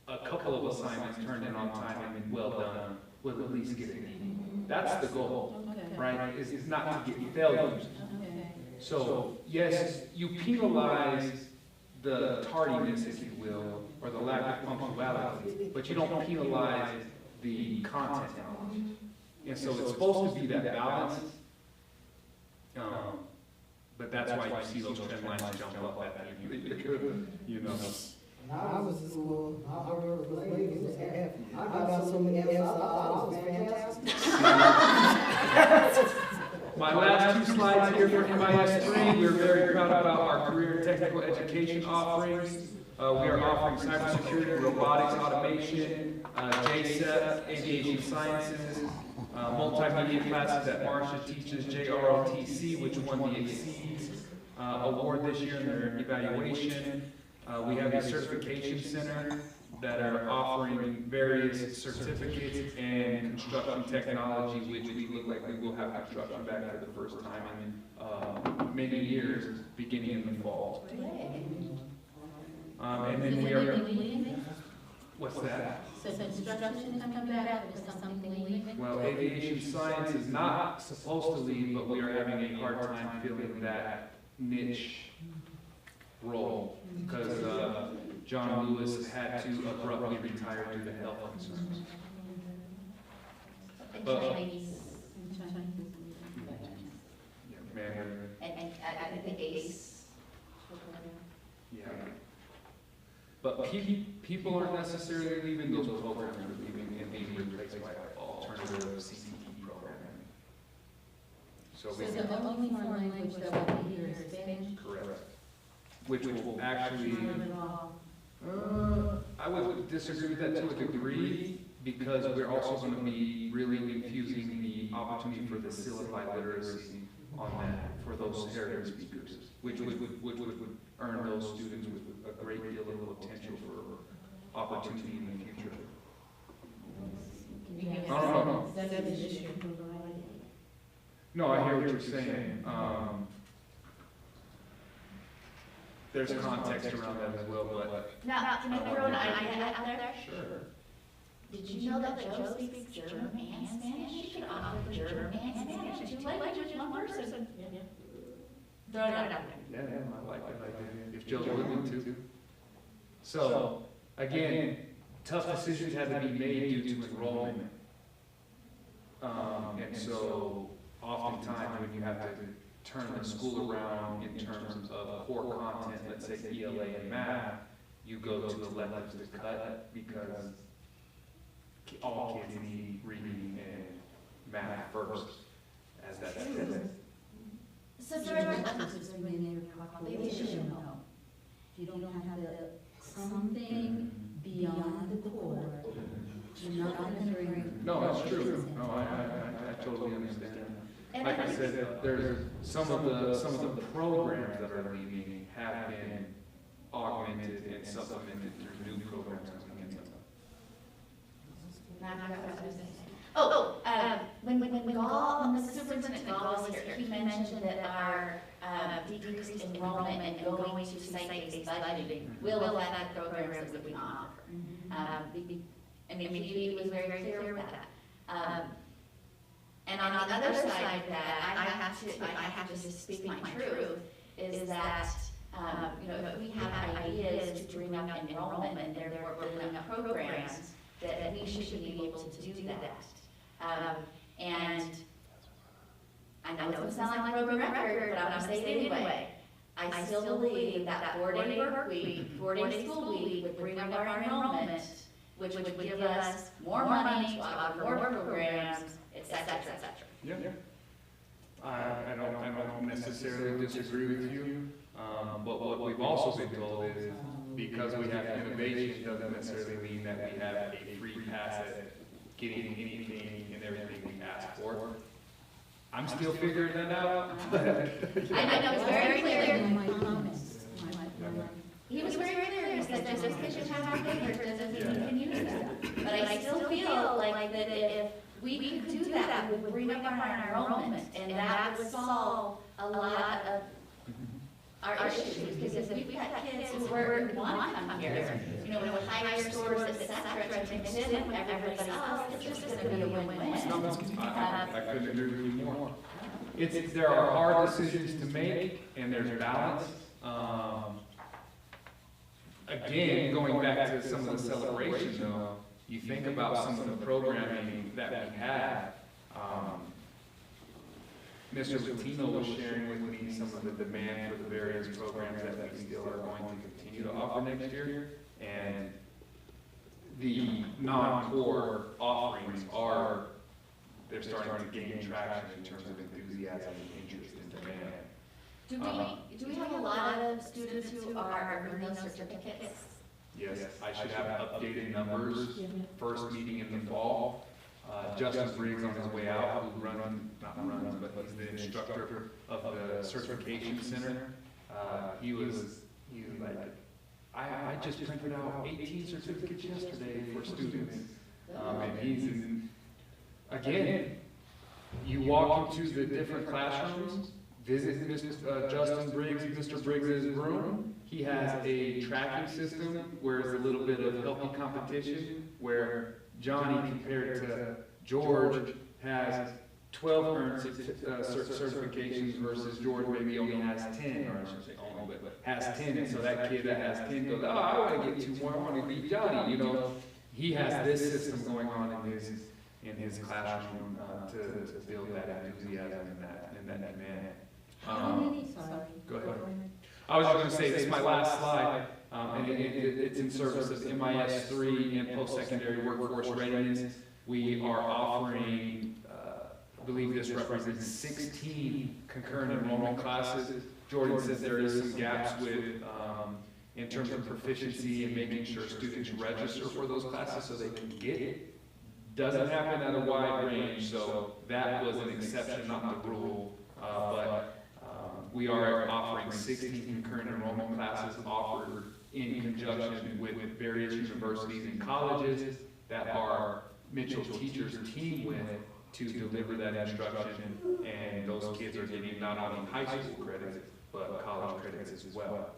a couple of assignments turned in on time and well done will at least get an E. That's the goal, right? Is not to get failures. So, yes, you penalize the tardiness, if you will, or the lack of punctuality, but you don't penalize the content knowledge. And so it's supposed to be that balance, but that's why you see those trend lines jump up at that, When I was in school, my homework was late, it was half. I got so many F's, I thought it was fantastic. My last 2 slides here for MIS 3, we're very proud about our career and technical education offerings. We are offering cybersecurity, robotics, automation, JSEP, aviation sciences, multimedia classes that Marcia teaches, JROTC, which won the Exceeds award this year in their evaluation. We have a certification center that are offering various certificates and construction technology, which we look like we will have construction back for the first time in many years, beginning in the fall. And then we are, what's that? So construction coming back, or is something leaving? Well, aviation science is not supposed to leave, but we are having a hard time filling that niche role, because John Lewis had to abruptly retire due to health concerns. But, And I think the ACE. yeah. But people aren't necessarily leaving those programs, are leaving and being replaced by alternative CTE programming. So we. So the only foreign language that will be here is Spanish? Correct. Which will actually, I would disagree with that to a degree, because we're also going to be really infusing the opportunity for the syllabi literacy on that for those heritage speakers, which would earn those students with a great deal of potential for opportunity in the future. No. No, I hear what you're saying. There's context around that as well, but. Now, can I throw an idea out there? Sure. Did you know that Joe speaks German and Spanish? She could offer German and Spanish, 2 languages, 1 person. Throw it out there. Yeah, I like that idea. If Joe's willing to. So, again, tough decisions had to be made due to enrollment. And so, oftentimes when you have to turn the school around in terms of core content, let's say ELA and math, you go to electives to cut because all kids need reading and math first as that is. So George, They should know. If you don't have something beyond the core, you're not going to bring. No, that's true. No, I totally understand. Like I said, there's some of the programs that are leaving have been augmented and supplemented through new programs coming in. When the superintendent Gall was here, he mentioned that our decreased enrollment and going to site-based budgeting will affect the programs that we offer. I mean, he was very clear with that. And on the other side of that, I have to just speak my truth, is that, if we have ideas to bring up enrollment and therefore building up programs, that we should be able to do that. And I know it doesn't sound like a broken record, but I'm going to say it anyway. I still believe that 4-day work week, 4-day school week would bring up our enrollment, which would give us more money to offer more programs, et cetera, et cetera. Yeah. I don't necessarily disagree with you, but what we've also been told is because we have innovation doesn't necessarily mean that we have a free pass at getting anything and everything we ask for. I'm still figuring that out. I know, it's very clear. My comments. He was very clear, he said, just because you have papers doesn't mean you can use that. But I still feel like that if we could do that, we would bring up our enrollment, and that would solve a lot of our issues, because we've got kids who want to come here, with higher scores, et cetera, to mix in with everybody else, it's just gonna be a win-win. I couldn't agree with you more. There are hard decisions to make, and there's balance. Again, going back to some of the celebration though, you think about some of the programming that we have. Mr. Latino was sharing with me some of the demand for the various programs that we still are going to continue to offer next year. And the non-core offerings they're starting to gain traction in terms of enthusiasm and interest and demand. Do we have a lot of students who are earning those certificates? Yes, I should have updated numbers, first meeting in the fall. Justin Briggs on his way out, who he's the instructor of the certification center. He was like, I just printed out 18 certificates yesterday for students. And he's again, you walk into the different classrooms, visit Justin Briggs, Mr. Briggs' room. He has a tracking system where it's a little bit of healthy competition, where Johnny compared to George has 12 earned certifications versus George maybe only has 10, or I shouldn't say only, but has 10, and so that kid that has 10 goes, oh, I want to get 2 more, I want to beat Johnny, He has this system going on in his classroom to build that enthusiasm and that demand. How many, sorry. Go ahead. I was just going to say, this is my last slide. and it's in service of MIS 3 and post-secondary workforce readiness. We are offering, I believe this represents 16 concurrent enrollment classes. Jordan said there is some gaps with, in terms of proficiency and making sure students register for those classes so they can get it. Doesn't happen at a wide range, so that was an exception, not the rule. We are offering 16 concurrent enrollment classes offered in conjunction with various universities and colleges that our Mitchell teachers team with to deliver that instruction, and those kids are getting not only high school credits, but college credits as well.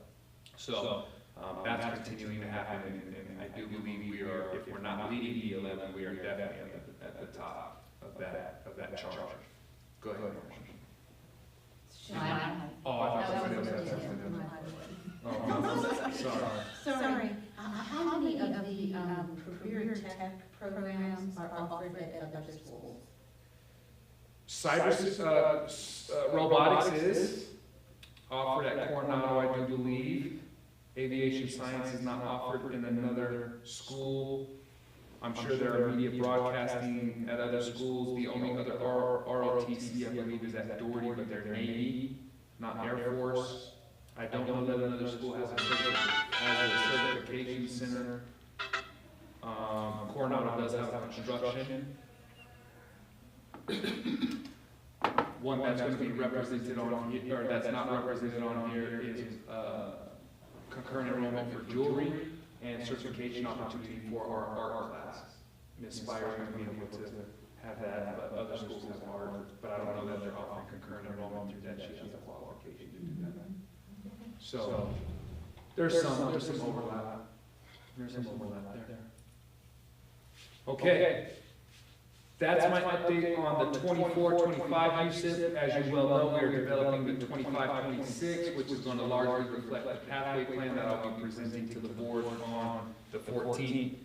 So that's continuing to happen, and I do believe we are, if we're not leading the 11, we are definitely at the top of that charge. Go ahead. Oh, I thought somebody else had something. Oh, Sorry, how many of the career tech programs are offered at other schools? Robotics is offered at Coronado, I do believe. Aviation science is not offered in another school. I'm sure there are media broadcasting at other schools. The only other ROTC, I believe, is at Doherty, but they're Navy, not Air Force. I don't know that another school has a certification center. Coronado does have a construction. One that's going to be represented on here, or that's not represented on here, is concurrent enrollment for jewelry and certification opportunity for our art class. Ms. Spire is going to be able to have that, but other schools have art, but I don't know that they're offering concurrent enrollment through that. She has a qualification to do that. So there's some overlap. There's some overlap there. Okay. That's my update on the 24-25 USIP. As you well know, we are developing the 25-26, which is going to largely reflect the pathway plan that I'll be presenting to the board on the 14th.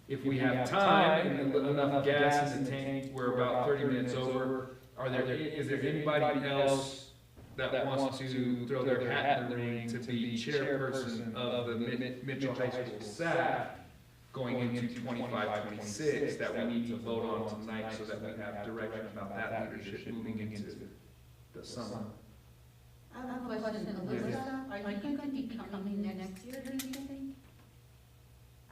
If we have time and enough gas in the tank, we're about 30 minutes over. Is there anybody else that wants to throw their hat in the ring to be chairperson of the Mitchell High School SAC going into 25-26 that we need to vote on tonight so that we have direction about that leadership moving into the summer? I have a question, Alyssa. Are you going to be coming next year, do you think?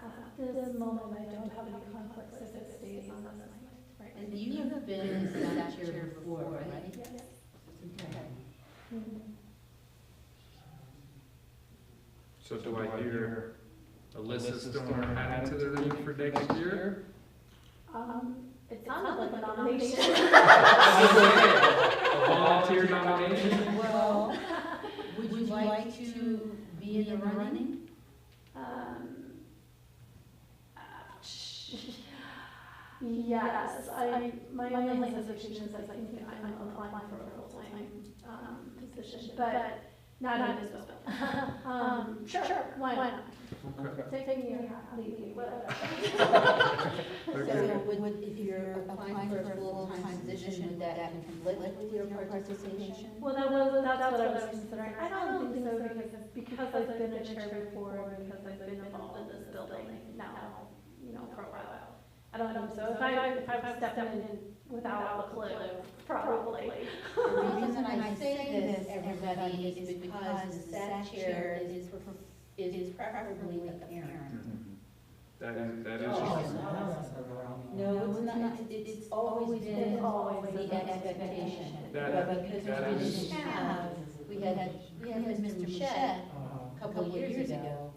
At this moment, I don't have any conflicts if it stays on this list. Right. And you have been SAC chair before, right? Yes. Okay. So do I hear Alyssa's throwing her hat into the ring for next year? It sounded like a nomination. A volunteer nomination? Well, would you like to be in the running? Yes, my only hesitation is I think I'm applying for a full-time position, but not at this moment. Sure, why not? Okay. Take me or leave you, whatever. So if you're applying for a full-time position, would that conflict with your participation? Well, that's what I was considering. I don't think so because I've been a chair before, and because I've been involved in this building now, for a while. I don't think so. If I stepped in without a clue, probably. The reason I say this, everybody, is because the SAC chair is preferably a parent. That is Oh. true. No, it's not, it's always been the expectation. But because we had Mr. Machette a couple of years ago,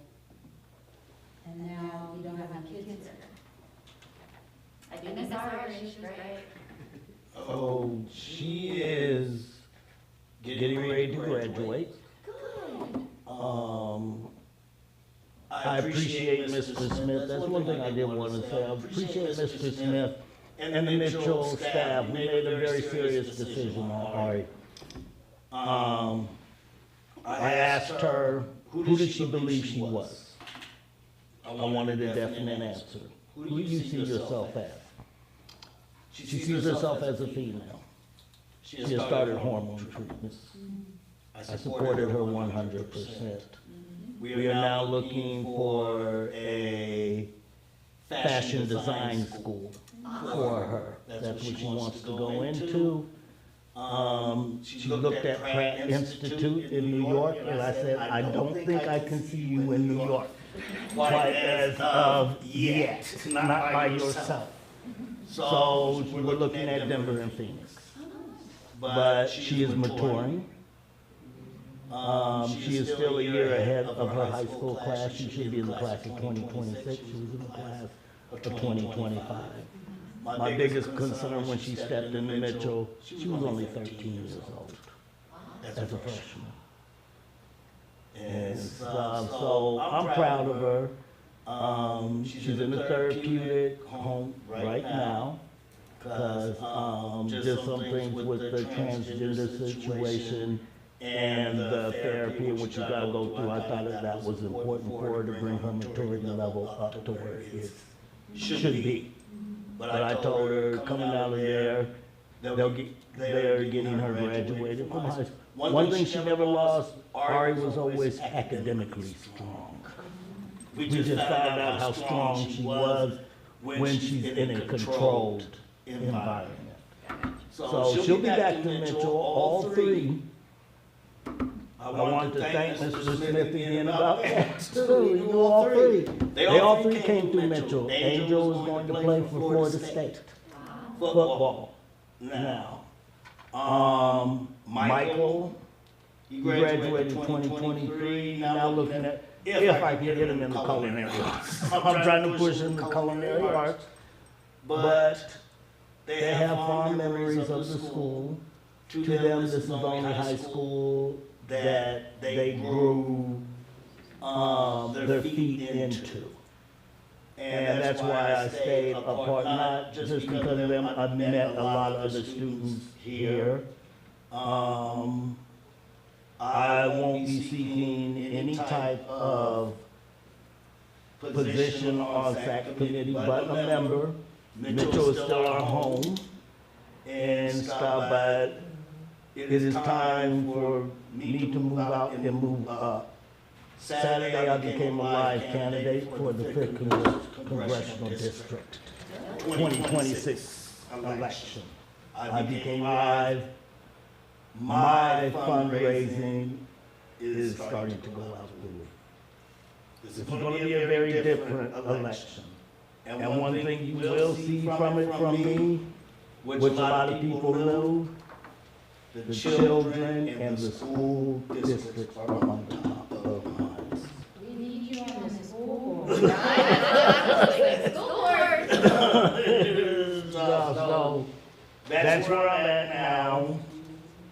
and now we don't have any kids there. I do miss Irish, right? Oh, she is getting ready to graduate. I appreciate Mr. Smith. That's one thing I did want to say. I appreciate Mr. Smith and the Mitchell staff. We made a very serious decision on Ari. I asked her, who did she believe she was? I wanted a definite answer. Who do you see yourself as? She sees herself as a female. She has started hormone treatments. I supported her 100%. we are now looking for a fashion design school for her. That's what she wants to go into. She looked at Pratt Institute in New York, and I said, I don't think I can see you in New York quite as of yet, not by yourself. So we were looking at Denver and Phoenix. But she is maturing. She is still a year ahead of her high school class. She should be in the class of 2026. She was in the class of 2025. My biggest concern when she stepped into Mitchell, she was only 13 years old as a freshman. And so I'm proud of her. She's in the therapeutic home right now, because just some things with the transgender situation and the therapy and what you gotta go through, I thought that was important for her to bring her maturity level up to where it should be. But I told her, coming out of there, they're getting her graduated from high school. One thing she never lost, Ari was always academically strong. We just found out how strong she was when she's in a controlled environment. So she'll be back to Mitchell, all three. I want to thank Mr. Smith again about that, too, you all three. They all three came through Mitchell. Angel is going to play for Florida State football now. Michael, he graduated 2023, now looking at if I can get him in the culinary arts. I'm trying to push him in the culinary arts, but they have fond memories of the school. To them, this is the only high school that they grew their feet into. And that's why I stayed apart, not just because of them. I've met a lot of other students here. I won't be seeking any type of position on SAC committee, but a member. Mitchell is still our home and stuff, but it is time for me to move out and move up. Saturday, I became a live candidate for the 5th Congressional District, 2026 election. I became live. My fundraising is starting to go out the roof. This is going to be a very different election. And one thing you will see from it from me, which a lot of people know, the children and the school districts are on top of minds. We need you on the school board. So that's where I'm at now,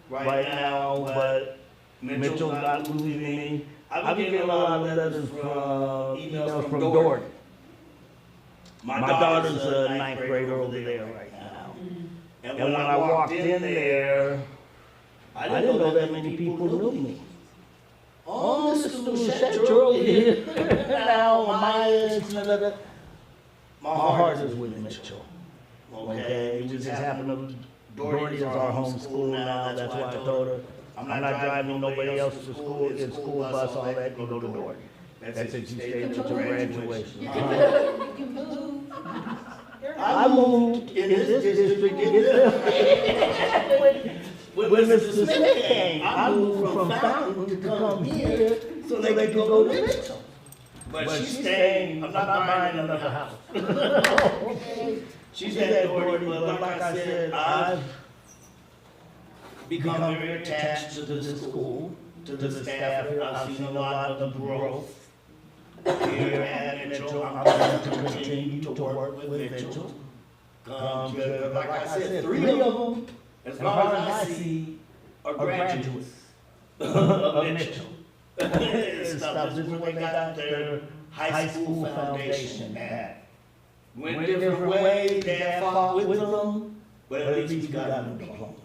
right now, but Mitchell's not losing me. I've been getting a lot of letters from, emails from Dorothy. My daughter's a 9th grader over there right now. And when I walked in there, I didn't know that many people knew me. Oh, Mr. Luchette, you're over here. Now, my heart is with Mitchell. Okay, we just happen to, Dorothy is our home school now. That's why I told her, I'm not driving nobody else to school, it's school bus, all that, you go to Dorothy. That's it, you stay until graduation. I moved in this district to get them. When Mr. Smith came, I moved from Fountain to come here so they could go to Mitchell. But she's staying, I'm not buying another house. Okay. She's at Dorothy, but like I said, I've become very attached to the school, to the staff here. I've seen a lot of the growth here at Mitchell. I'm going to continue to work with Mitchell. Like I said, 3 of them, as far as I see, are graduates of Mitchell. This is when they got their high school foundation at. Went different ways, Dad fought with them, but at least we got them diplomas.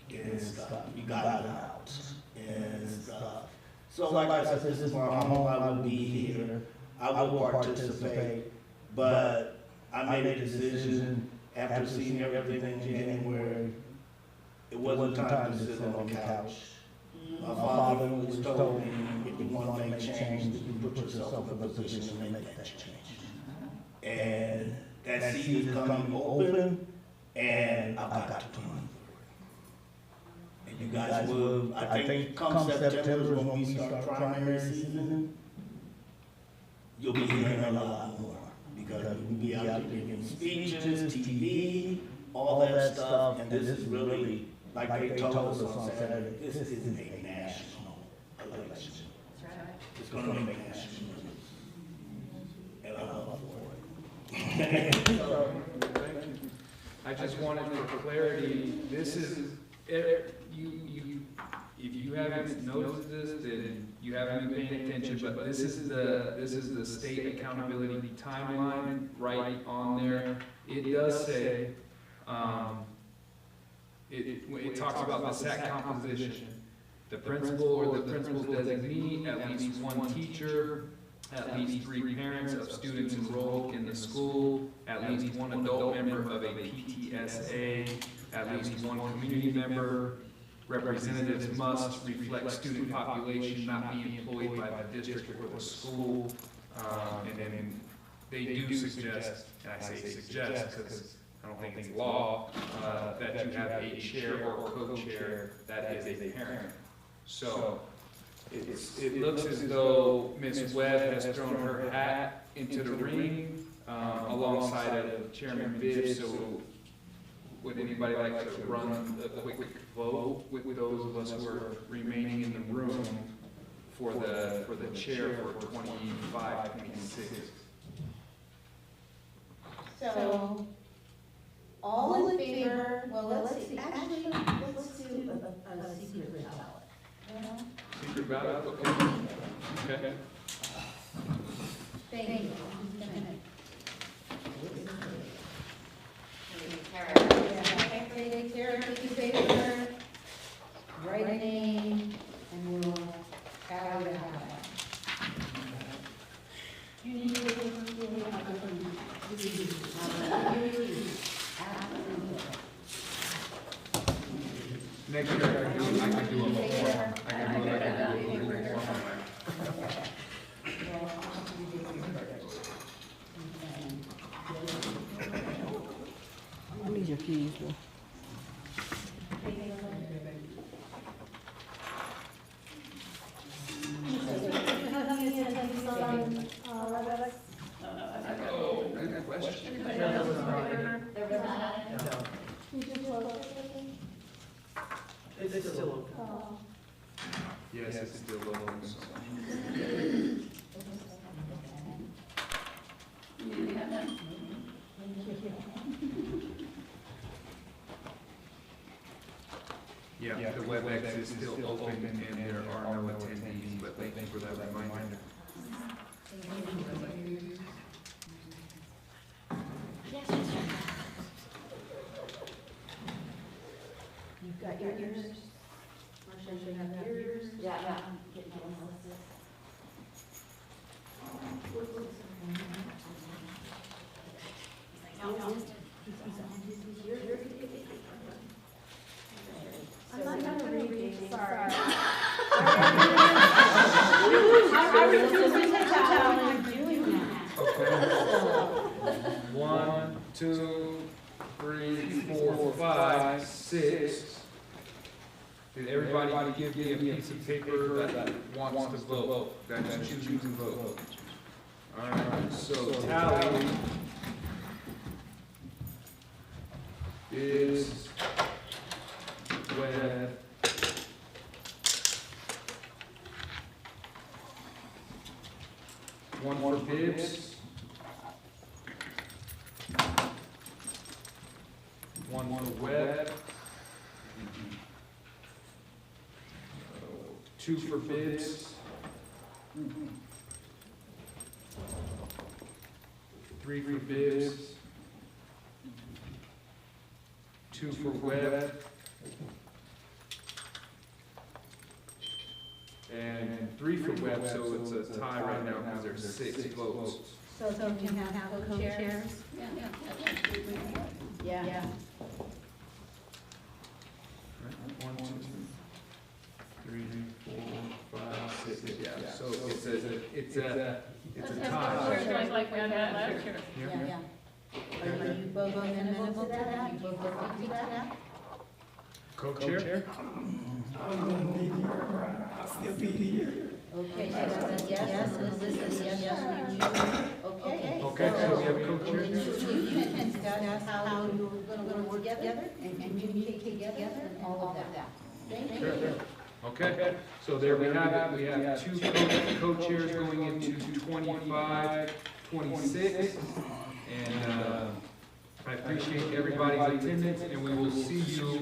And stuff, we got them out. And stuff. So like I said, this is my home, I will be here. I will participate, but I made a decision after seeing everything in January. It wasn't time to sit on the couch My father always told me, if you want to make change, you put yourself in a position to make that change. And that seed is coming open, and I've got to run. And you guys will, I think come September when we start primary season, you'll be hearing a lot more. Because we'll be out there giving speeches, TV, all that stuff, and this is really, like they told us on Saturday, this isn't a national election. It's gonna make national news. And I'm all for it. I just wanted for clarity, this is, if you haven't noticed this, then you haven't been paying attention, but this is the state accountability timeline right on there. It does say, it talks about the SAC composition. The principal or the principal's designee, at least one teacher, at least 3 parents of students enrolled in the school, at least 1 adult member of a PTSA, at least 1 community member. Representatives must reflect student population not be employed by the district or the school. And then they do suggest, and I say suggest because I don't think it's law, that you have a chair or co-chair that is a parent. So it looks as though Ms. Webb has thrown her hat into the ring alongside of Chairman Bibb. So would anybody like to run a quick vote with those of us who are remaining in the room for the chair for 25, 26? So, all in favor, well, let's see, actually, let's do a secret ballot. Secret ballot, okay. Okay. Thank you. Tara, if you favor, write a name, and we'll carry it out. You need to Next year, I can do a little more. I can do a little more. I need your keys. It's still open. Yes, it's still open. Yeah, the WebEx is still open and there are no attendees, but thank you for that reminder. You've got your ears. Marcia should have yours. Yeah, I'm getting all this. I'm not gonna read these, sorry. I was just telling you doing that. Okay. 1, 2, 3, 4, 5, 6. Did everybody give me a piece of paper that wants to vote, that is choosing to vote? All right, so tally is Webb. One for Bibbs. One for Webb. 2 for Bibbs. 3 for Bibbs. 2 for Webb. And 3 for Webb, so it's a tie right now because there's 6 votes. So can you have co-chairs? Yeah. Right, 1, 2, 3, so it's a Let's have tie. co-chairs like we had last year. Yeah. Are you both amenable to that? You both agree to that? Co-chair? I'm gonna be here, I'll still be here. Okay, so that's yes, and this is yes, okay. Okay, so we have co-chair. You can discuss how you're gonna work together and communicate together and all of that. Thank Sure. you. Okay, so there we have it, we have two co-chairs going into 25, 26. And I appreciate everybody's attendance, and we will see you